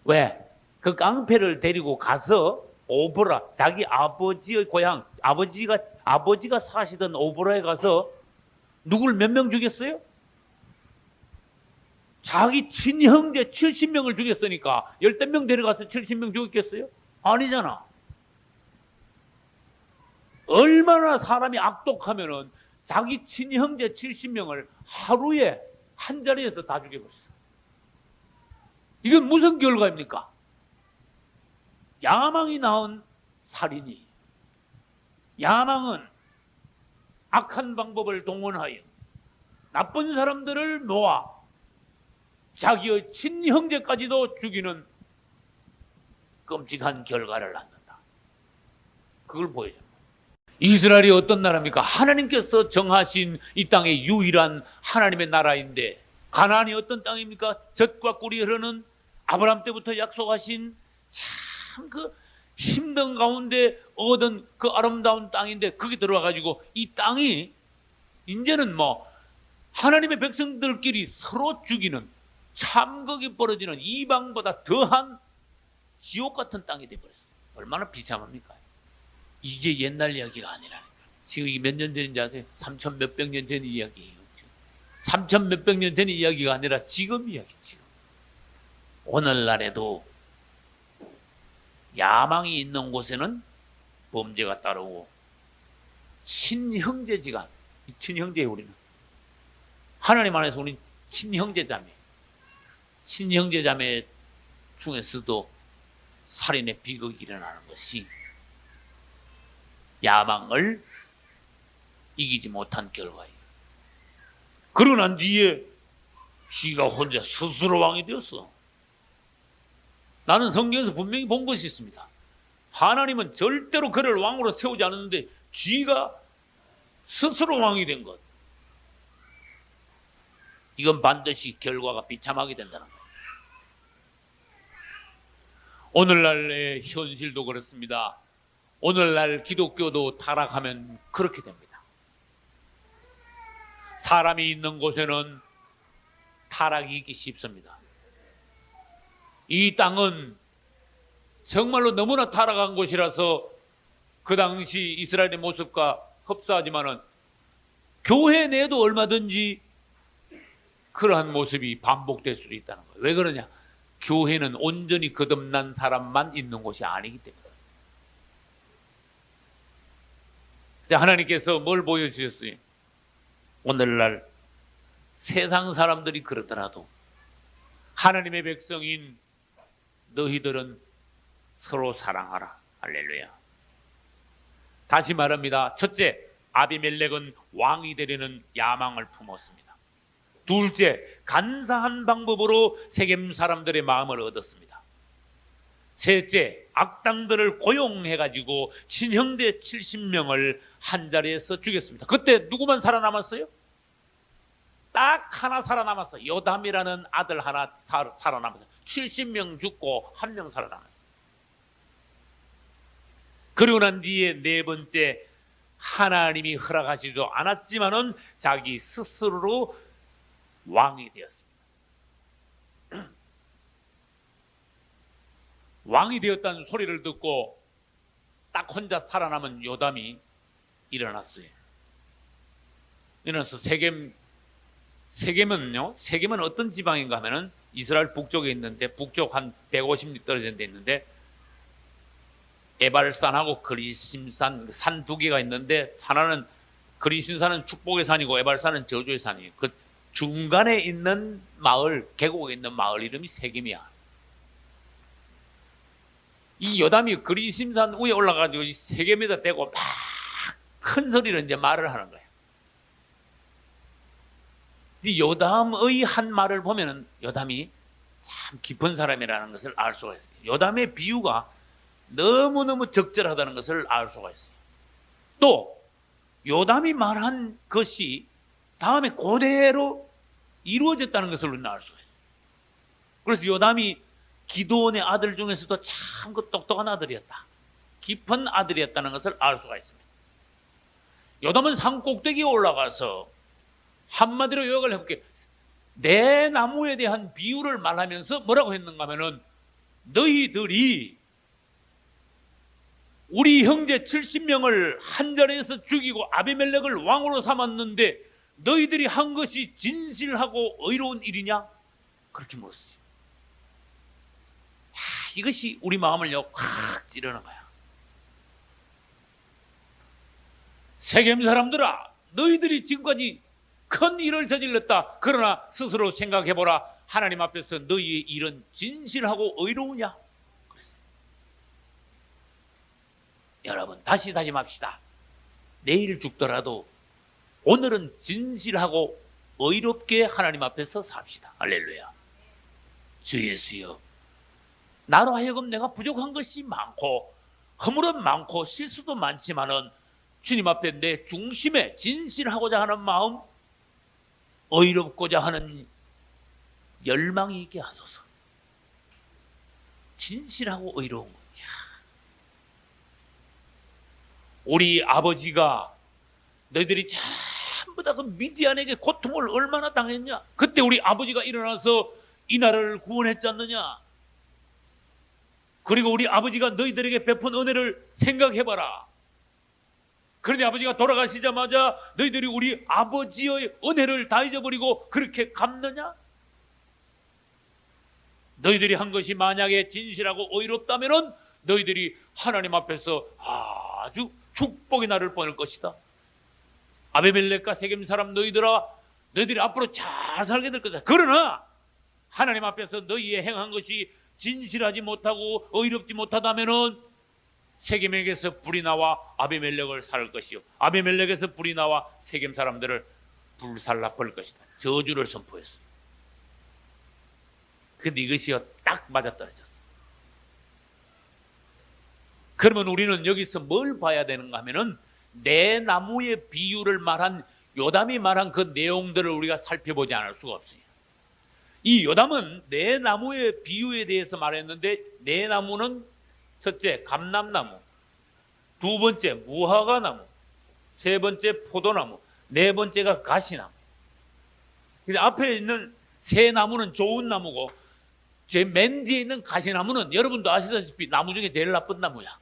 왜? 그 깡패를 데리고 가서 오보라, 자기 아버지의 고향, 아버지가 사시던 오보라에 가서 누굴 몇 명 죽였어요? 자기 친형제 70명을 죽였으니까 10명 데려가서 70명 죽였겠어요? 아니잖아. 얼마나 사람이 악독하면은 자기 친형제 70명을 하루에 한 자리에서 다 죽여버렸어. 이건 무슨 결과입니까? 야망이 낳은 살인이. 야망은 악한 방법을 동원하여 나쁜 사람들을 모아 자기의 친형제까지도 죽이는 끔찍한 결과를 낳는다. 그걸 보여줍니다. 이스라엘이 어떤 나라입니까? 하나님께서 정하신 이 땅의 유일한 하나님의 나라인데, 가나안이 어떤 땅입니까? 젖과 꿀이 흐르는 아브라함 때부터 약속하신 참 그 힘든 가운데 얻은 그 아름다운 땅인데, 거기 들어와가지고 이 땅이 이제는 뭐 하나님의 백성들끼리 서로 죽이는, 참극이 벌어지는 이방보다 더한 지옥 같은 땅이 되어버렸어요. 얼마나 비참합니까? 이게 옛날 이야기가 아니라니까. 지금 이게 몇 년 전인지 아세요? 3천 몇백 년 전 이야기예요. 3천 몇백 년 전 이야기가 아니라 지금 이야기, 지금. 오늘날에도 야망이 있는 곳에는 범죄가 따르고, 친형제지간, 친형제예요, 우리는. 하나님 안에서 우리는 친형제자매. 친형제자매 중에서도 살인의 비극이 일어나는 것이 야망을 이기지 못한 결과예요. 그러고 난 뒤에 쥐가 혼자 스스로 왕이 되었어. 나는 성경에서 분명히 본 것이 있습니다. 하나님은 절대로 그를 왕으로 세우지 않았는데 쥐가 스스로 왕이 된 것. 이건 반드시 결과가 비참하게 된다는 거예요. 오늘날의 현실도 그렇습니다. 오늘날 기독교도 타락하면 그렇게 됩니다. 사람이 있는 곳에는 타락이 있기 쉽습니다. 이 땅은 정말로 너무나 타락한 곳이라서 그 당시 이스라엘의 모습과 흡사하지만은 교회 내에도 얼마든지 그러한 모습이 반복될 수 있다는 거예요. 왜 그러냐? 교회는 온전히 거듭난 사람만 있는 곳이 아니기 때문에. 하나님께서 뭘 보여주셨어요? 오늘날 세상 사람들이 그러더라도 하나님의 백성인 너희들은 서로 사랑하라. 할렐루야. 다시 말합니다. 첫째, 아비멜렉은 왕이 되려는 야망을 품었습니다. 둘째, 간사한 방법으로 세겜 사람들의 마음을 얻었습니다. 셋째, 악당들을 고용해가지고 친형제 70명을 한 자리에서 죽였습니다. 그때 누구만 살아남았어요? 딱 하나 살아남았어요. 요담이라는 아들 하나 살아남았어요. 70명 죽고 한 명 살아남았어요. 그리고 난 뒤에 네 번째, 하나님이 허락하시지 않았지만은 자기 스스로로 왕이 되었습니다. 왕이 되었다는 소리를 듣고 딱 혼자 살아남은 요담이 일어났어요. 일어나서 세겜은 어떤 지방인가 하면은 이스라엘 북쪽에 있는데, 북쪽 한 150리 떨어진 데 있는데, 에발산하고 그리심산, 산 두 개가 있는데, 하나는 그리심산은 축복의 산이고 에발산은 저주의 산이에요. 그 중간에 있는 마을, 계곡에 있는 마을 이름이 세겜이야. 이 요담이 그리심산 위에 올라가지고 이 세겜에다 대고 막 큰 소리로 이제 말을 하는 거예요. 이 요담의 한 말을 보면은 요담이 참 깊은 사람이라는 것을 알 수가 있어요. 요담의 비유가 너무너무 적절하다는 것을 알 수가 있어요. 또 요담이 말한 것이 다음에 그대로 이루어졌다는 것을 우리는 알 수가 있어요. 그래서 요담이 기드온의 아들 중에서도 참 그 똑똑한 아들이었다. 깊은 아들이었다는 것을 알 수가 있습니다. 요담은 산 꼭대기에 올라가서 한마디로 요약을 해볼게요. 내 나무에 대한 비유를 말하면서 뭐라고 했는가 하면은, 너희들이 우리 형제 70명을 한 자리에서 죽이고 아비멜렉을 왕으로 삼았는데 너희들이 한 것이 진실하고 의로운 일이냐? 그렇게 물었어요. 이것이 우리 마음을 확 찌르는 거야. 세겜 사람들아, 너희들이 지금까지 큰 일을 저질렀다. 그러나 스스로 생각해보라. 하나님 앞에서 너희의 일은 진실하고 의로우냐? 여러분, 다시 다짐합시다. 내일 죽더라도 오늘은 진실하고 의롭게 하나님 앞에서 삽시다. 할렐루야. 주 예수여, 나로 하여금 내가 부족한 것이 많고 허물은 많고 실수도 많지만은 주님 앞에 내 중심에 진실하고자 하는 마음, 의롭고자 하는 열망이 있게 하소서. 진실하고 의로운 것. 우리 아버지가 너희들이 전부 다 그 미디안에게 고통을 얼마나 당했냐? 그때 우리 아버지가 일어나서 이 나라를 구원했지 않느냐? 그리고 우리 아버지가 너희들에게 베푼 은혜를 생각해봐라. 그러니 아버지가 돌아가시자마자 너희들이 우리 아버지의 은혜를 다 잊어버리고 그렇게 갚느냐? 너희들이 한 것이 만약에 진실하고 의롭다면은 너희들이 하나님 앞에서 아주 축복의 날을 보낼 것이다. 아비멜렉과 세겜 사람 너희들이 앞으로 잘 살게 될 것이다. 그러나 하나님 앞에서 너희의 행한 것이 진실하지 못하고 의롭지 못하다면은 세겜에게서 불이 나와 아비멜렉을 살 것이요, 아비멜렉에서 불이 나와 세겜 사람들을 불살라 버릴 것이다. 저주를 선포했어요. 근데 이것이 딱 맞아떨어졌어. 그러면 우리는 여기서 뭘 봐야 되는가 하면은, 내 나무의 비유를 말한 요담이 말한 그 내용들을 우리가 살펴보지 않을 수가 없어요. 이 요담은 내 나무의 비유에 대해서 말했는데, 내 나무는 첫째 감람나무, 두 번째 무화과나무, 세 번째 포도나무, 네 번째가 가시나무. 근데 앞에 있는 세 나무는 좋은 나무고, 제 맨 뒤에 있는 가시나무는 여러분도 아시다시피 나무 중에 제일 나쁜 나무야.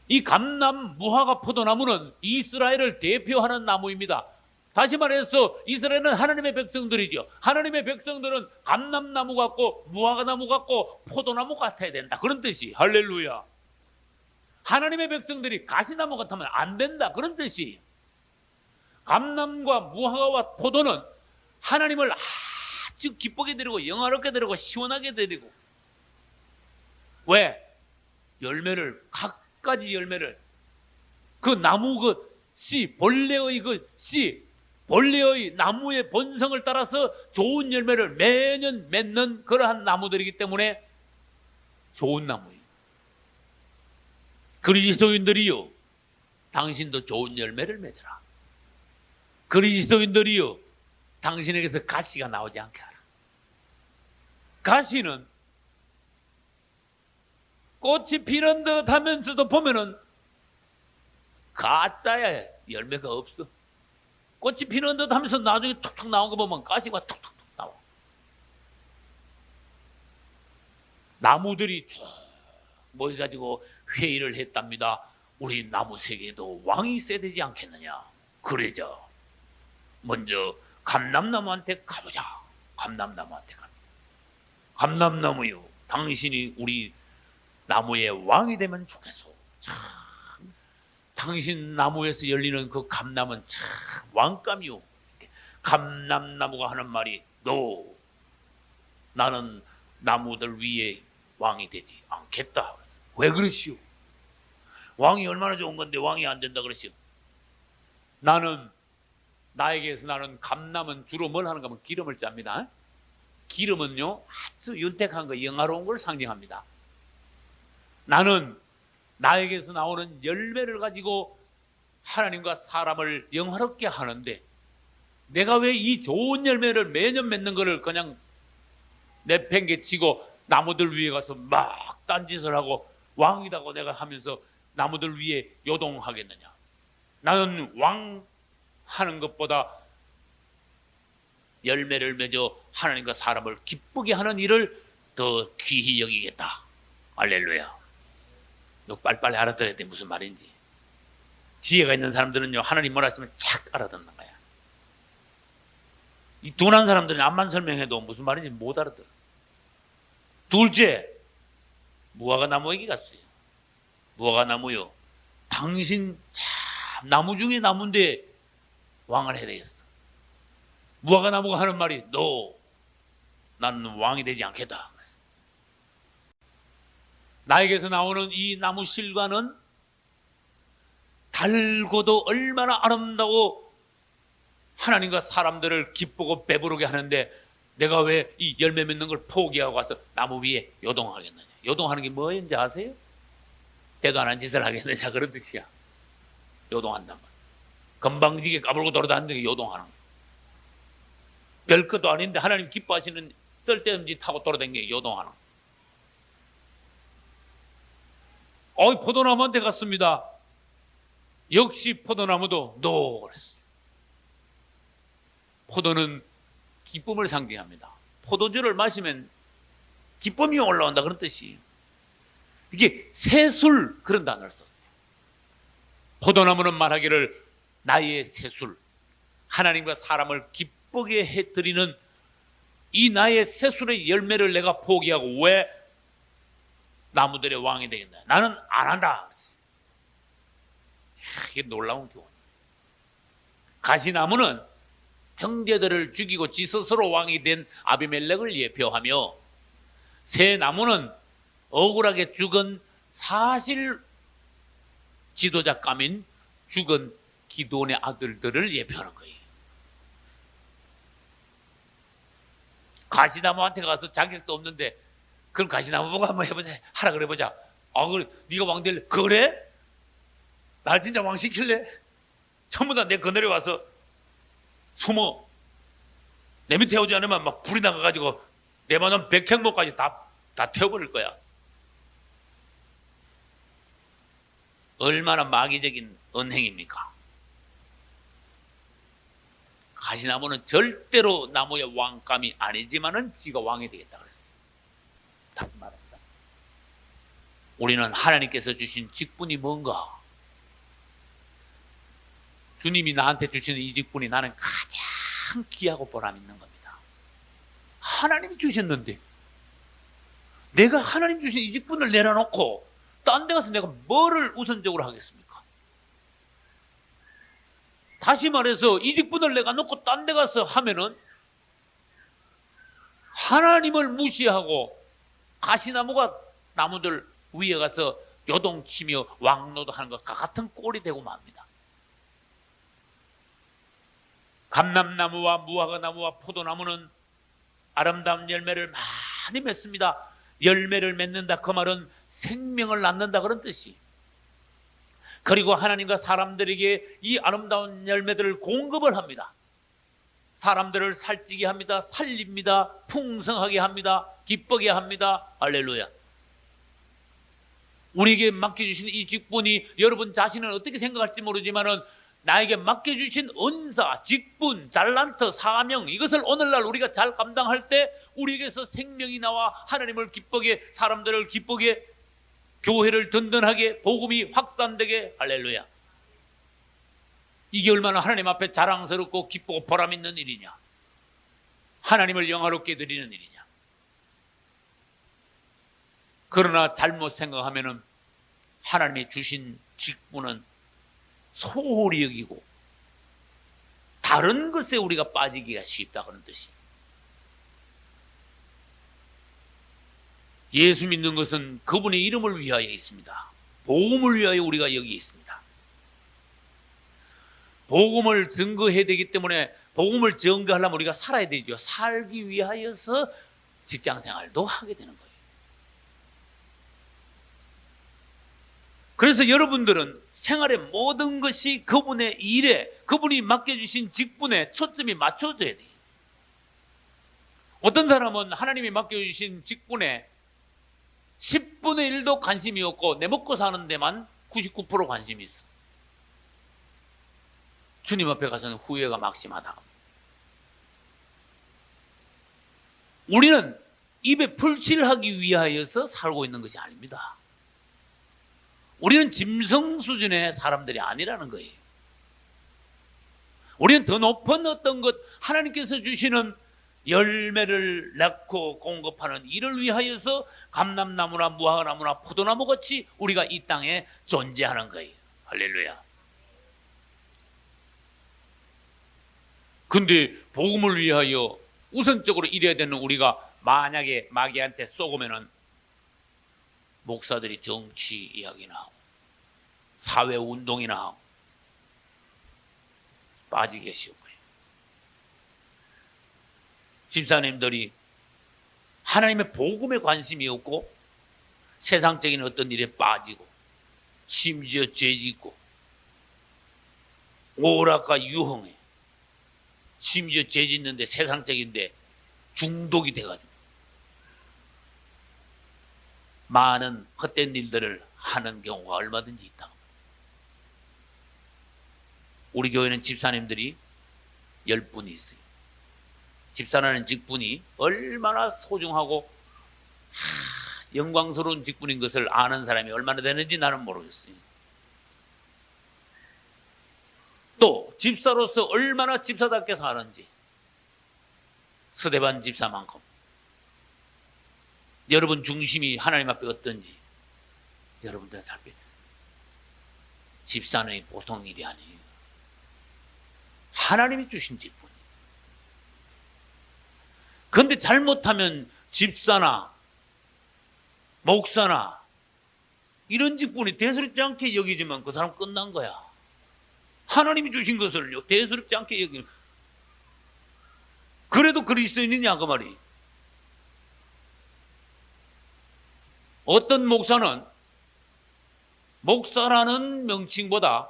이 감람, 무화과, 포도나무는 이스라엘을 대표하는 나무입니다. 다시 말해서 이스라엘은 하나님의 백성들이죠. 하나님의 백성들은 감람나무 같고 무화과나무 같고 포도나무 같아야 된다. 그런 뜻이. 할렐루야. 하나님의 백성들이 가시나무 같으면 안 된다. 그런 뜻이. 감람과 무화과와 포도는 하나님을 아주 기쁘게 드리고 영화롭게 드리고 시원하게 드리고, 왜? 열매를, 각가지 열매를, 그 나무 그 씨, 본래의 그 씨, 본래의 나무의 본성을 따라서 좋은 열매를 매년 맺는 그러한 나무들이기 때문에 좋은 나무예요. 그리스도인들이요, 당신도 좋은 열매를 맺어라. 그리스도인들이요, 당신에게서 가시가 나오지 않게 하라. 가시는 꽃이 피는 듯 하면서도 보면은 가짜야, 열매가 없어. 꽃이 피는 듯 하면서 나중에 툭툭 나온 거 보면 가시가 툭툭툭 나와. 나무들이 쭉 모여가지고 회의를 했답니다. 우리 나무 세계에도 왕이 있어야 되지 않겠느냐. 그러자 먼저 감람나무한테 가보자. 감람나무한테 갑니다. 감람나무요, 당신이 우리 나무의 왕이 되면 좋겠소. 참, 당신 나무에서 열리는 그 감람은 참 왕감이요. 감람나무가 하는 말이, 나는 나무들 위에 왕이 되지 않겠다. 왜 그러시오? 왕이 얼마나 좋은 건데 왕이 안 된다 그러시오? 나에게서 나는 감람은 주로 뭘 하는가 하면 기름을 짭니다. 기름은요, 아주 윤택한 거, 영화로운 걸 상징합니다. 나는 나에게서 나오는 열매를 가지고 하나님과 사람을 영화롭게 하는데, 내가 왜 이 좋은 열매를 매년 맺는 거를 그냥 내팽개치고 나무들 위에 가서 막 딴짓을 하고 왕이다고 내가 하면서 나무들 위에 요동하겠느냐? 나는 왕 하는 것보다 열매를 맺어 하나님과 사람을 기쁘게 하는 일을 더 귀히 여기겠다. 할렐루야. 너 빨리빨리 알아들어야 돼. 무슨 말인지. 지혜가 있는 사람들은요, 하나님 뭐라 하시면 착 알아듣는 거야. 이 둔한 사람들은 암만 설명해도 무슨 말인지 못 알아들어. 둘째, 무화과 나무 얘기 갔어요. 무화과 나무요. 당신 참 나무 중에 나무인데 왕을 해야 되겠어. 무화과 나무가 하는 말이 나는 왕이 되지 않겠다. 나에게서 나오는 이 나무 실과는 달고도 얼마나 아름다워 하나님과 사람들을 기쁘고 배부르게 하는데 내가 왜 이 열매 맺는 걸 포기하고 와서 나무 위에 요동하겠느냐. 요동하는 게 뭐인지 아세요? 때도 안 한 짓을 하겠느냐 그런 뜻이야. 요동한단 말이야. 건방지게 까불고 돌아다니는 게 요동하는 거야. 별것도 아닌데 하나님 기뻐하시는 쓸데없는 짓 하고 돌아다니는 게 요동하는 거야. 포도나무한테 갔습니다. 역시 포도나무도 그랬어요. 포도는 기쁨을 상징합니다. 포도주를 마시면 기쁨이 올라온다 그런 뜻이에요. 이게 새술 그런 단어를 썼어요. 포도나무는 말하기를 나의 새술, 하나님과 사람을 기쁘게 해드리는 이 나의 새술의 열매를 내가 포기하고 왜 나무들의 왕이 되겠나? 나는 안 한다. 이게 놀라운 교훈. 가시나무는 형제들을 죽이고 지 스스로 왕이 된 아비멜렉을 예표하며, 새 나무는 억울하게 죽은 사실 지도자 감인 죽은 기드온의 아들들을 예표하는 거예요. 가시나무한테 가서 자격도 없는데 그럼 가시나무 보고 한번 해보자, 하라 그래보자. 그래, 네가 왕 될래? 그래? 날 진짜 왕 시킬래? 전부 다 내 그늘에 와서 숨어. 내 밑에 오지 않으면 막 불이 나가가지고 내 만한 백행목까지 다 태워버릴 거야. 얼마나 마귀적인 언행입니까? 가시나무는 절대로 나무의 왕감이 아니지만은 지가 왕이 되겠다 그랬어요. 다시 말합니다. 우리는 하나님께서 주신 직분이 뭔가? 주님이 나한테 주시는 이 직분이 나는 가장 귀하고 보람 있는 겁니다. 하나님이 주셨는데 내가 하나님 주신 이 직분을 내려놓고 딴 데 가서 내가 뭐를 우선적으로 하겠습니까? 다시 말해서 이 직분을 내가 놓고 딴 데 가서 하면은 하나님을 무시하고 가시나무가 나무들 위에 가서 요동치며 왕노도하는 것과 같은 꼴이 되고 맙니다. 감람나무와 무화과나무와 포도나무는 아름다운 열매를 많이 맺습니다. 열매를 맺는다 그 말은 생명을 낳는다 그런 뜻이. 그리고 하나님과 사람들에게 이 아름다운 열매들을 공급을 합니다. 사람들을 살찌게 합니다. 살립니다. 풍성하게 합니다. 기쁘게 합니다. 할렐루야. 우리에게 맡겨주신 이 직분이 여러분 자신은 어떻게 생각할지 모르지만은 나에게 맡겨주신 은사, 직분, 달란트, 사명, 이것을 오늘날 우리가 잘 감당할 때 우리에게서 생명이 나와 하나님을 기쁘게, 사람들을 기쁘게, 교회를 든든하게, 복음이 확산되게. 할렐루야. 이게 얼마나 하나님 앞에 자랑스럽고 기쁘고 보람 있는 일이냐. 하나님을 영화롭게 드리는 일이냐. 그러나 잘못 생각하면은 하나님이 주신 직분은 소홀히 여기고 다른 것에 우리가 빠지기가 쉽다 그런 뜻이에요. 예수 믿는 것은 그분의 이름을 위하여 있습니다. 복음을 위하여 우리가 여기 있습니다. 복음을 증거해야 되기 때문에 복음을 증거하려면 우리가 살아야 되죠. 살기 위하여서 직장생활도 하게 되는 거예요. 그래서 여러분들은 생활의 모든 것이 그분의 일에, 그분이 맡겨주신 직분에 초점이 맞춰져야 돼요. 어떤 사람은 하나님이 맡겨주신 직분에 10분의 1도 관심이 없고 내 먹고 사는 데만 99% 관심이 있어. 주님 앞에 가서는 후회가 막심하다. 우리는 입에 풀칠하기 위하여서 살고 있는 것이 아닙니다. 우리는 짐승 수준의 사람들이 아니라는 거예요. 우리는 더 높은 어떤 것, 하나님께서 주시는 열매를 낳고 공급하는 이를 위하여서 감람나무나 무화과나무나 포도나무 같이 우리가 이 땅에 존재하는 거예요. 할렐루야. 근데 복음을 위하여 우선적으로 이래야 되는 우리가 만약에 마귀한테 쏘으면은 목사들이 정치 이야기나 하고 사회운동이나 하고 빠지기 쉬운 거예요. 집사님들이 하나님의 복음에 관심이 없고 세상적인 어떤 일에 빠지고 심지어 죄짓고 오락과 유흥에 심지어 죄짓는데 세상적인데 중독이 돼가지고 많은 헛된 일들을 하는 경우가 얼마든지 있다. 우리 교회는 집사님들이 10분이 있어요. 집사라는 직분이 얼마나 소중하고 영광스러운 직분인 것을 아는 사람이 얼마나 되는지 나는 모르겠어요. 또 집사로서 얼마나 집사답게 사는지 서대반 집사만큼 여러분 중심이 하나님 앞에 어떤지 여러분들 잘 biết. 집사는 보통 일이 아니에요. 하나님이 주신 직분. 그런데 잘못하면 집사나 목사나 이런 직분이 대수롭지 않게 여기지만 그 사람 끝난 거야. 하나님이 주신 것을요 대수롭지 않게 여기는. 그래도 그리스도인이냐 그 말이. 어떤 목사는 목사라는 명칭보다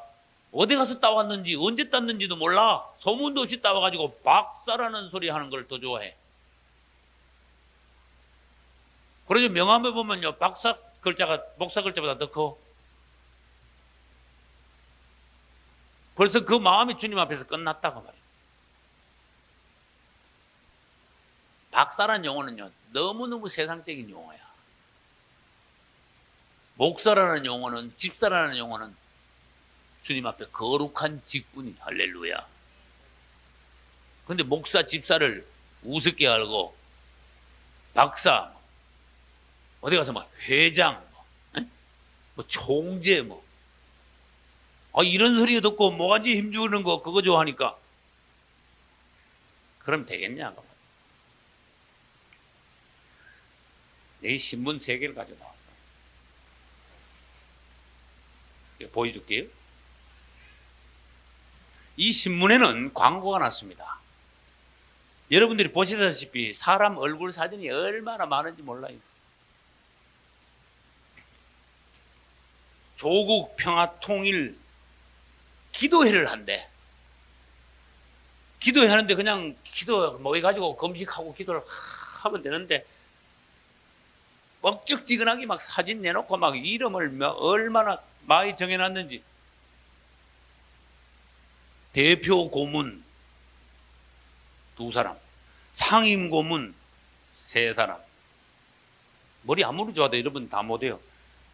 어디 가서 따왔는지 언제 땄는지도 몰라. 소문도 없이 따와가지고 박사라는 소리 하는 걸 더 좋아해. 그래서 명함에 보면요 박사 글자가 목사 글자보다 더 커. 벌써 그 마음이 주님 앞에서 끝났다고 말이에요. 박사라는 용어는요 너무너무 세상적인 용어야. 목사라는 용어는, 집사라는 용어는 주님 앞에 거룩한 직분이. 할렐루야. 근데 목사, 집사를 우습게 알고 박사, 어디 가서 막 회장, 뭐 총재, 이런 소리 듣고 뭐가지 힘주는 거 그거 좋아하니까 그럼 되겠냐고. 내 신문 3개를 가지고 나왔어. 보여줄게요. 이 신문에는 광고가 났습니다. 여러분들이 보시다시피 사람 얼굴 사진이 얼마나 많은지 몰라요. 조국 평화 통일 기도회를 한대. 기도회 하는데 그냥 기도 모여가지고 금식하고 기도를 하면 되는데 뻑적지근하게 막 사진 내놓고 막 이름을 얼마나 많이 정해놨는지. 대표 고문 2사람, 상임 고문 3사람. 머리 아무리 좋아도 여러분 다 못해요.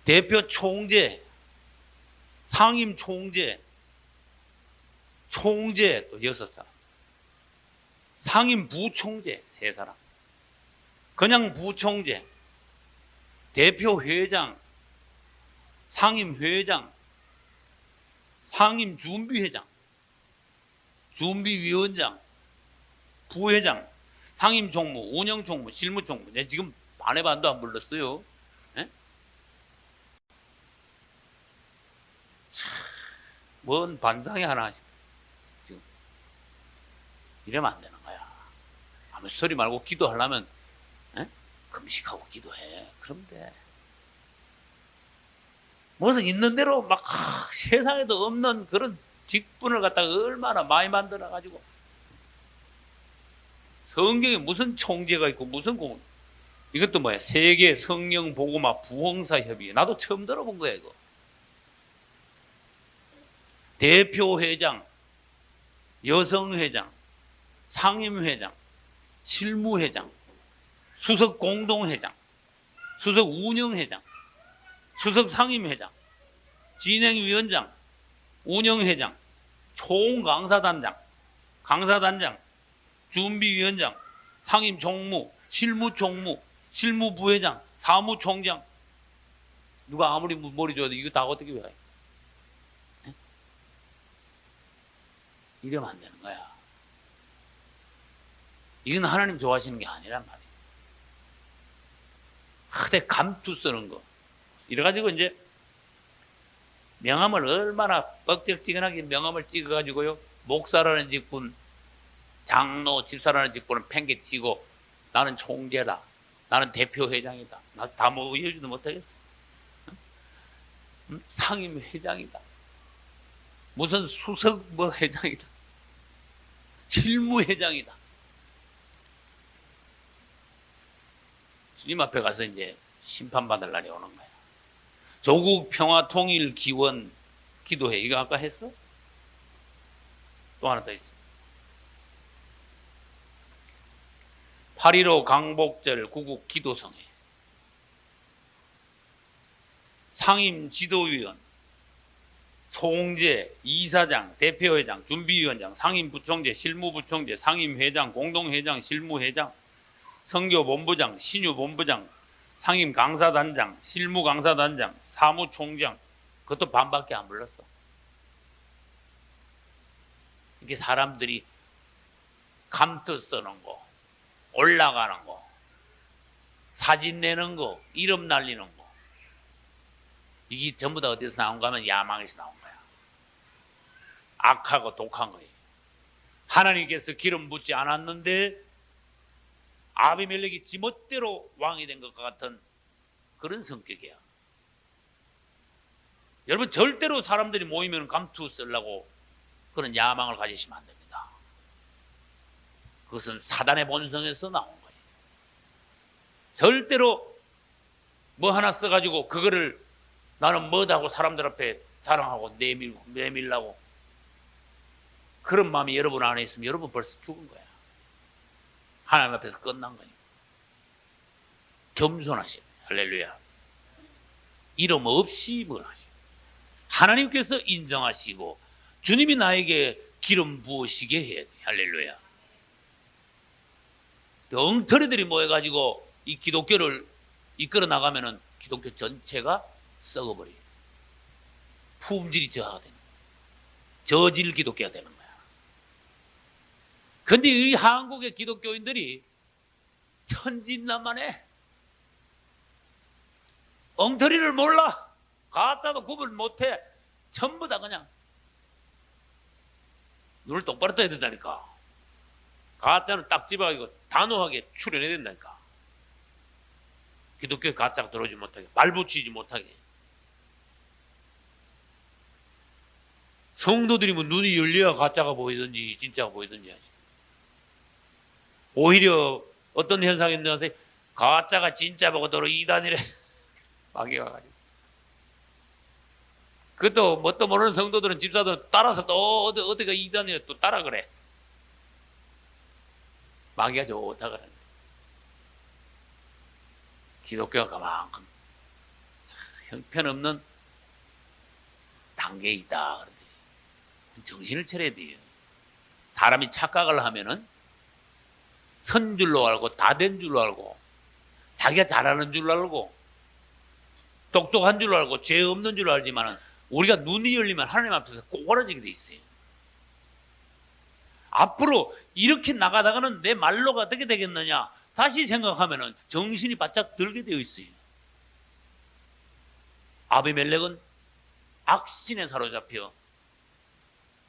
대표 총재, 상임 총재, 총재 또 6사람, 상임 부총재 3사람, 그냥 부총재, 대표 회장, 상임 회장, 상임 준비회장, 준비위원장, 부회장, 상임 총무, 운영 총무, 실무 총무. 내가 지금 반의 반도 안 불렀어요. 에? 뭔 반상이 하나 지금 이러면 안 되는 거야. 아무 소리 말고 기도하려면 금식하고 기도해. 그럼 돼. 무슨 있는 대로 막 세상에도 없는 그런 직분을 갖다가 얼마나 많이 만들어 가지고 성경에 무슨 총재가 있고 무슨 이것도 뭐야? 세계 성령 복음화 부흥사 협의회. 나도 처음 들어본 거야 이거. 대표회장, 여성회장, 상임회장, 실무회장, 수석 공동회장, 수석 운영회장, 수석 상임회장, 진행위원장, 운영회장, 총강사단장, 강사단장, 준비위원장, 상임총무, 실무총무, 실무부회장, 사무총장. 누가 아무리 머리 줘도 이거 다 어떻게 해? 이러면 안 되는 거야. 이건 하나님 좋아하시는 게 아니란 말이에요. 하대 감투 쓰는 거. 이래가지고 이제 명함을 얼마나 뻑적지근하게 명함을 찍어가지고요. 목사라는 직분, 장로, 집사라는 직분은 팽개치고 나는 총재다. 나는 대표회장이다. 나 다 뭐 이해주도 못하겠어. 상임회장이다. 무슨 수석 뭐 회장이다. 실무회장이다. 주님 앞에 가서 이제 심판받을 날이 오는 거야. 조국 평화 통일 기원 기도회. 이거 아까 했어? 또 하나 더 있어. 8.15 강복절 구국 기도성회. 상임 지도위원, 총재, 이사장, 대표회장, 준비위원장, 상임부총재, 실무부총재, 상임회장, 공동회장, 실무회장, 선교본부장, 신유본부장, 상임강사단장, 실무강사단장, 사무총장. 그것도 반밖에 안 불렀어. 이게 사람들이 감투 쓰는 거, 올라가는 거, 사진 내는 거, 이름 날리는 거. 이게 전부 다 어디서 나온가 하면 야망에서 나온 거야. 악하고 독한 거예요. 하나님께서 기름 붓지 않았는데 아비멜렉이 지멋대로 왕이 된 것과 같은 그런 성격이야. 여러분 절대로 사람들이 모이면 감투 쓰려고 그런 야망을 가지시면 안 됩니다. 그것은 사단의 본성에서 나온 거예요. 절대로 뭐 하나 써가지고 그거를 나는 뭐다고 사람들 앞에 자랑하고 내밀라고 그런 마음이 여러분 안에 있으면 여러분 벌써 죽은 거야. 하나님 앞에서 끝난 거예요. 겸손하시오. 할렐루야. 이름 없이 뭘 하시오. 하나님께서 인정하시고 주님이 나에게 기름 부으시게 해야 돼. 할렐루야. 엉터리들이 모여가지고 이 기독교를 이끌어 나가면은 기독교 전체가 썩어버려요. 품질이 저하가 되는 거야. 저질 기독교가 되는 거야. 근데 이 한국의 기독교인들이 천진난만해. 엉터리를 몰라. 가짜도 구분 못해. 전부 다 그냥 눈을 똑바로 떠야 된다니까. 가짜는 딱 집어가지고 단호하게 출연해야 된다니까. 기독교에 가짜가 들어오지 못하게, 발붙이지 못하게. 성도들이 뭐 눈이 열려야 가짜가 보이든지 진짜가 보이든지 하지. 오히려 어떤 현상이 있는데 가짜가 진짜 보고 도로 이단이래. 마귀가 가지고. 그것도 뭣도 모르는 성도들은 집사들 따라서 또 어디가 이단이래 또 따라 그래. 마귀가 좋다 그러네. 기독교가 그만큼 형편없는 단계에 있다 그런 뜻이. 정신을 차려야 돼요. 사람이 착각을 하면은 선 줄로 알고 다 된 줄로 알고 자기가 잘하는 줄로 알고 똑똑한 줄로 알고 죄 없는 줄로 알지만은 우리가 눈이 열리면 하나님 앞에서 꼬그라지게 돼 있어요. 앞으로 이렇게 나가다가는 내 말로가 어떻게 되겠느냐 다시 생각하면은 정신이 바짝 들게 되어 있어요. 아비멜렉은 악신에 사로잡혀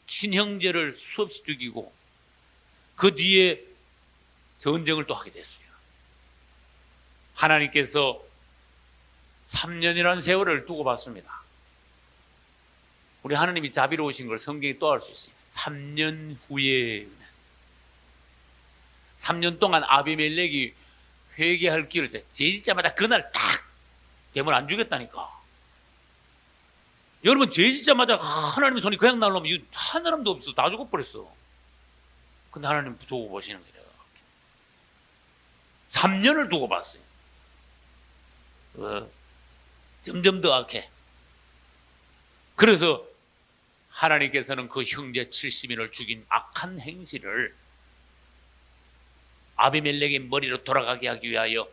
친형제를 수없이 죽이고 그 뒤에 전쟁을 또 하게 됐어요. 하나님께서 3년이라는 세월을 두고 봤습니다. 우리 하나님이 자비로우신 걸 성경이 또 알 수 있어요. 3년 후에 3년 동안 아비멜렉이 회개할 기회를 줘. 죄짓자마자 그날 딱 되면 안 주겠다니까. 여러분 죄짓자마자 하나님의 손이 그냥 날라오면 한 사람도 없어. 다 죽어버렸어. 근데 하나님 두고 보시는 거예요. 3년을 두고 봤어요. 점점 더 악해. 그래서 하나님께서는 그 형제 70인을 죽인 악한 행실을 아비멜렉의 머리로 돌아가게 하기 위하여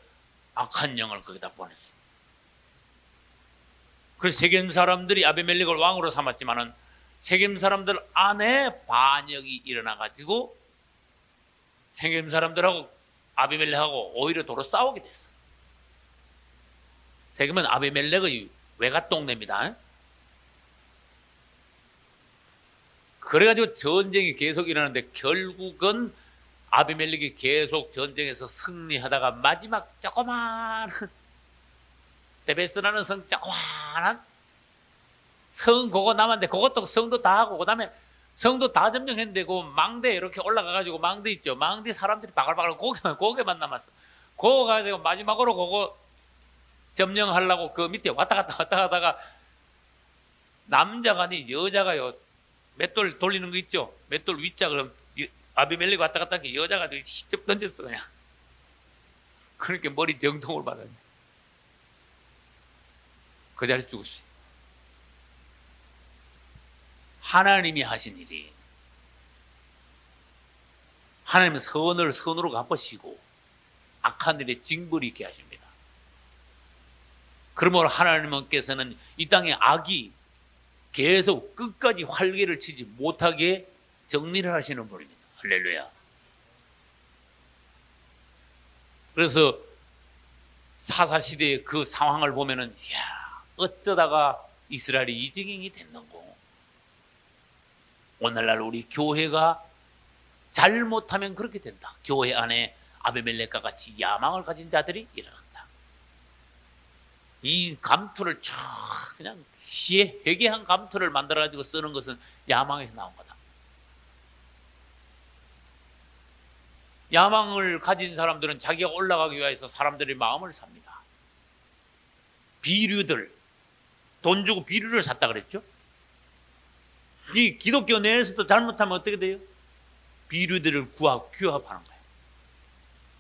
악한 영을 거기다 보냈어. 그래서 세겜 사람들이 아비멜렉을 왕으로 삼았지만은 세겜 사람들 안에 반역이 일어나가지고 세겜 사람들하고 아비멜렉하고 오히려 도로 싸우게 됐어. 세겜은 아비멜렉의 외갓 동네입니다. 그래가지고 전쟁이 계속 일어나는데 결국은 아비멜렉이 계속 전쟁에서 승리하다가 마지막 조그만 데베스라는 성 조그만한 성 그거 남았는데 그것도 성도 다 하고 그 다음에 성도 다 점령했는데 그 망대 이렇게 올라가가지고 망대 있죠. 망대 사람들이 바글바글 고개만 남았어. 그거 가지고 마지막으로 그거 점령하려고 그 밑에 왔다 갔다 하다가 남자가 아니 여자가요. 맷돌 돌리는 거 있죠. 맷돌 위자 그럼 아비멜렉 왔다 갔다 하니까 여자가 직접 던졌어 그냥. 그러니까 머리 정통을 받았네. 그 자리에 죽었어요. 하나님이 하신 일이 하나님은 선을 선으로 갚으시고 악한 일에 징벌이 있게 하십니다. 그러므로 하나님께서는 이 땅의 악이 계속 끝까지 활개를 치지 못하게 정리를 하시는 분입니다. 할렐루야. 그래서 사사시대의 그 상황을 보면은 야 어쩌다가 이스라엘이 이 지경이 됐는고. 오늘날 우리 교회가 잘못하면 그렇게 된다. 교회 안에 아비멜렉과 같이 야망을 가진 자들이 일어난다. 이 감투를 그냥 회개한 감투를 만들어가지고 쓰는 것은 야망에서 나온 거다. 야망을 가진 사람들은 자기가 올라가기 위해서 사람들의 마음을 삽니다. 비류들, 돈 주고 비류를 샀다 그랬죠? 이 기독교 내에서도 잘못하면 어떻게 돼요? 비류들을 규합하는 거예요.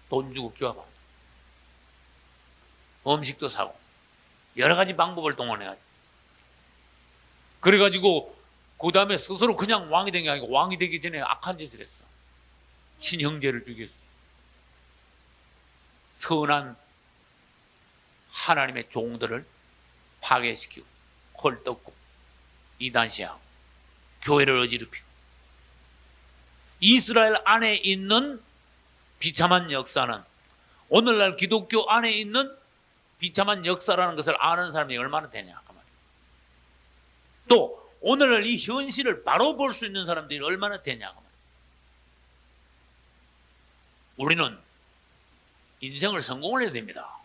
돈 주고 규합하는 거예요. 음식도 사고 여러 가지 방법을 동원해가지고 그래가지고 그 다음에 스스로 그냥 왕이 된 게 아니고 왕이 되기 전에 악한 짓을 했어. 친형제를 죽였어. 선한 하나님의 종들을 파괴시키고 헐떡고 이단시하고 교회를 어지럽히고 이스라엘 안에 있는 비참한 역사는 오늘날 기독교 안에 있는 비참한 역사라는 것을 아는 사람이 얼마나 되냐 그 말이에요. 또 오늘날 이 현실을 바로 볼 수 있는 사람들이 얼마나 되냐 그 말이에요. 우리는 인생을 성공을 해야 됩니다.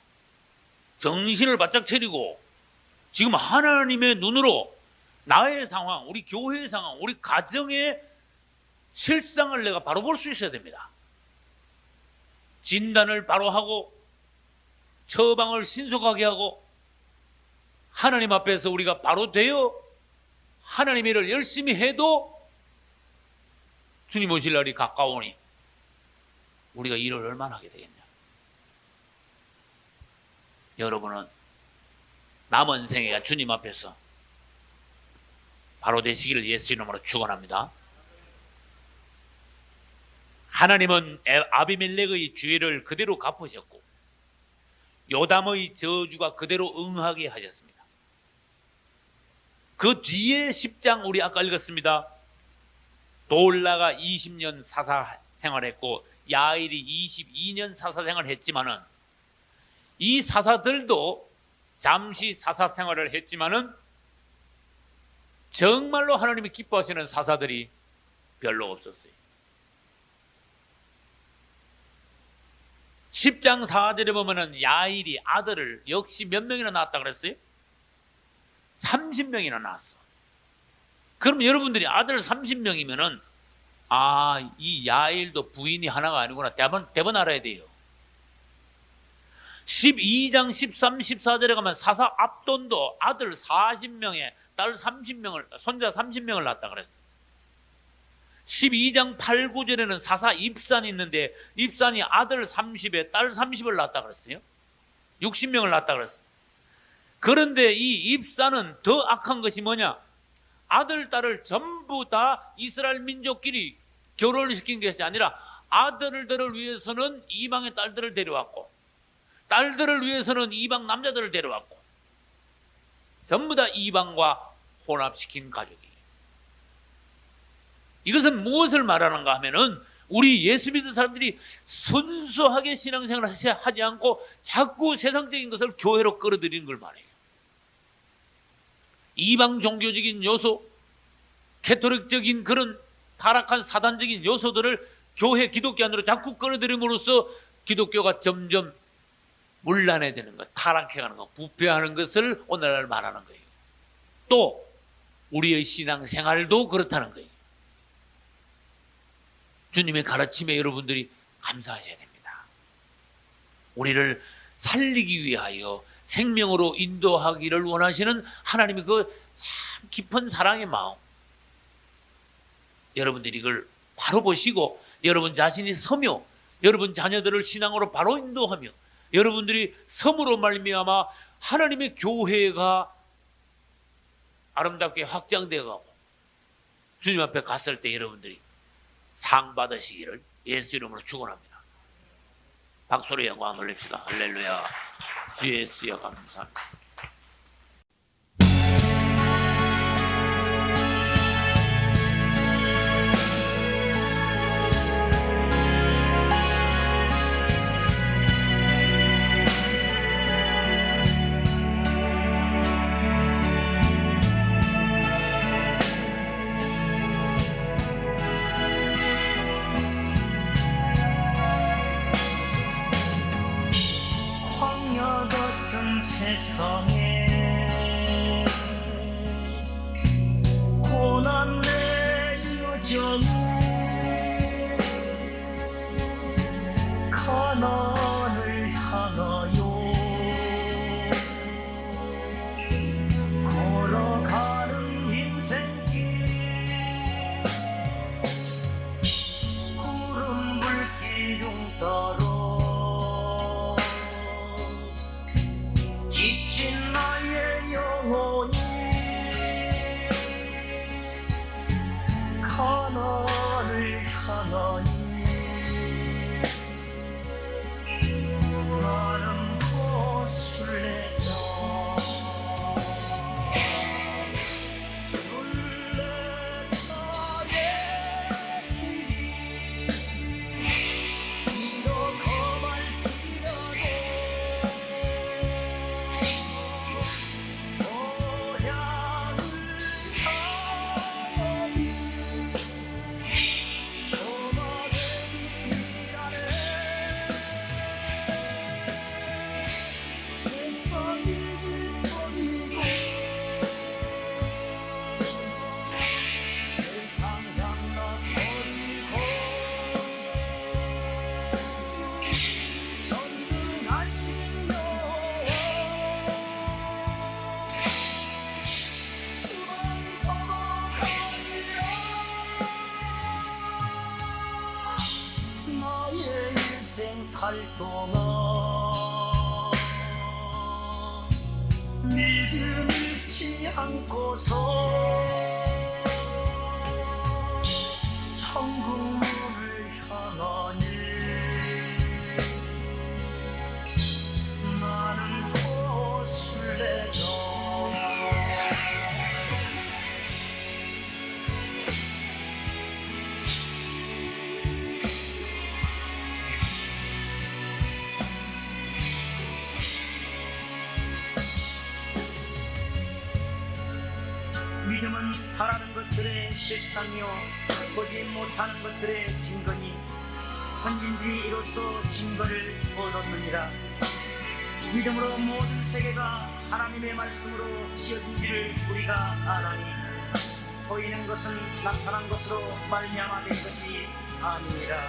정신을 바짝 차리고 지금 하나님의 눈으로 나의 상황, 우리 교회의 상황, 우리 가정의 실상을 내가 바로 볼 수 있어야 됩니다. 진단을 바로 하고 처방을 신속하게 하고 하나님 앞에서 우리가 바로 되어 하나님의 일을 열심히 해도 주님 오실 날이 가까우니 우리가 일을 얼마나 하게 되겠냐. 여러분은 남은 생애가 주님 앞에서 바로 되시기를 예수 이름으로 축원합니다. 하나님은 아비멜렉의 죄를 그대로 갚으셨고 요담의 저주가 그대로 응하게 하셨습니다. 그 뒤에 10장 우리 아까 읽었습니다. 돌라가 20년 사사 생활했고 야일이 22년 사사 생활을 했지만은 이 사사들도 잠시 사사 생활을 했지만은 정말로 하나님이 기뻐하시는 사사들이 별로 없었어요. 10장 4절에 보면은 야일이 아들을 역시 몇 명이나 낳았다 그랬어요? 30명이나 낳았어. 그럼 여러분들이 아들 30명이면은 이 야일도 부인이 하나가 아니구나. 대번 알아야 돼요. 12장 13, 14절에 가면 사사 압돈도 아들 40명에 딸 30명을, 손자 30명을 낳았다 그랬어요. 12장 8, 9절에는 사사 입산이 있는데 입산이 아들 30에 딸 30을 낳았다 그랬어요. 60명을 낳았다 그랬어요. 그런데 이 입산은 더 악한 것이 뭐냐? 아들, 딸을 전부 다 이스라엘 민족끼리 결혼을 시킨 것이 아니라 아들들을 위해서는 이방의 딸들을 데려왔고 딸들을 위해서는 이방 남자들을 데려왔고 전부 다 이방과 혼합시킨 가족이에요. 이것은 무엇을 말하는가 하면은 우리 예수 믿는 사람들이 순수하게 신앙생활을 하지 않고 자꾸 세상적인 것을 교회로 끌어들이는 걸 말해요. 이방 종교적인 요소, 캐토릭적인 그런 타락한 사단적인 요소들을 교회 기독교 안으로 자꾸 끌어들임으로써 기독교가 점점 문란해지는 것, 타락해가는 것, 부패하는 것을 오늘날 말하는 거예요. 또 우리의 신앙생활도 그렇다는 거예요. 주님의 가르침에 여러분들이 감사하셔야 됩니다. 우리를 살리기 위하여 생명으로 인도하기를 원하시는 하나님의 그 참 깊은 사랑의 마음, 여러분들이 이걸 바로 보시고 여러분 자신이 서며 여러분 자녀들을 신앙으로 바로 인도하며 여러분들이 섬으로 말미암아 하나님의 교회가 아름답게 확장되어가고 주님 앞에 갔을 때 여러분들이 상 받으시기를 예수 이름으로 축원합니다. 박수로 영광 올립시다. 할렐루야. 주 예수여 감사합니다. 세상에 고난 내 여정을 가나안을 향하여 걸어가는 인생길 구름 불기둥 따라 지친 나의 영혼이 가나안을 향하니 나는 술래자 술래자의 길이 이렇게 말지라도 나의 인생 살 동안 믿음 잃지 않고서 천국 문을 향하니 나는 곧 술래자 믿음은 바라는 것들의 실상이요 보지 못하는 것들의 증거니 선진들이 이로써 증거를 얻었느니라. 믿음으로 모든 세계가 하나님의 말씀으로 지어진지를 우리가 아나니 보이는 것은 나타난 것으로 말미암아 된 것이 아니니라.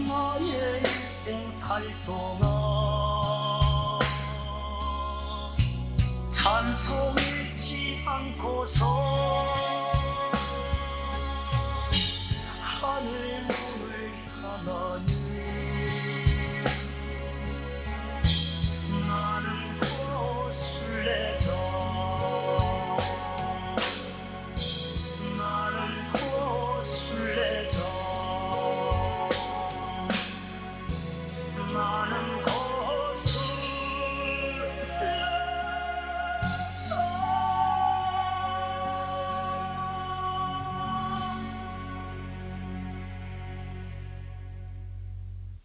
나의 일생 살 동안 찬송 잃지 않고서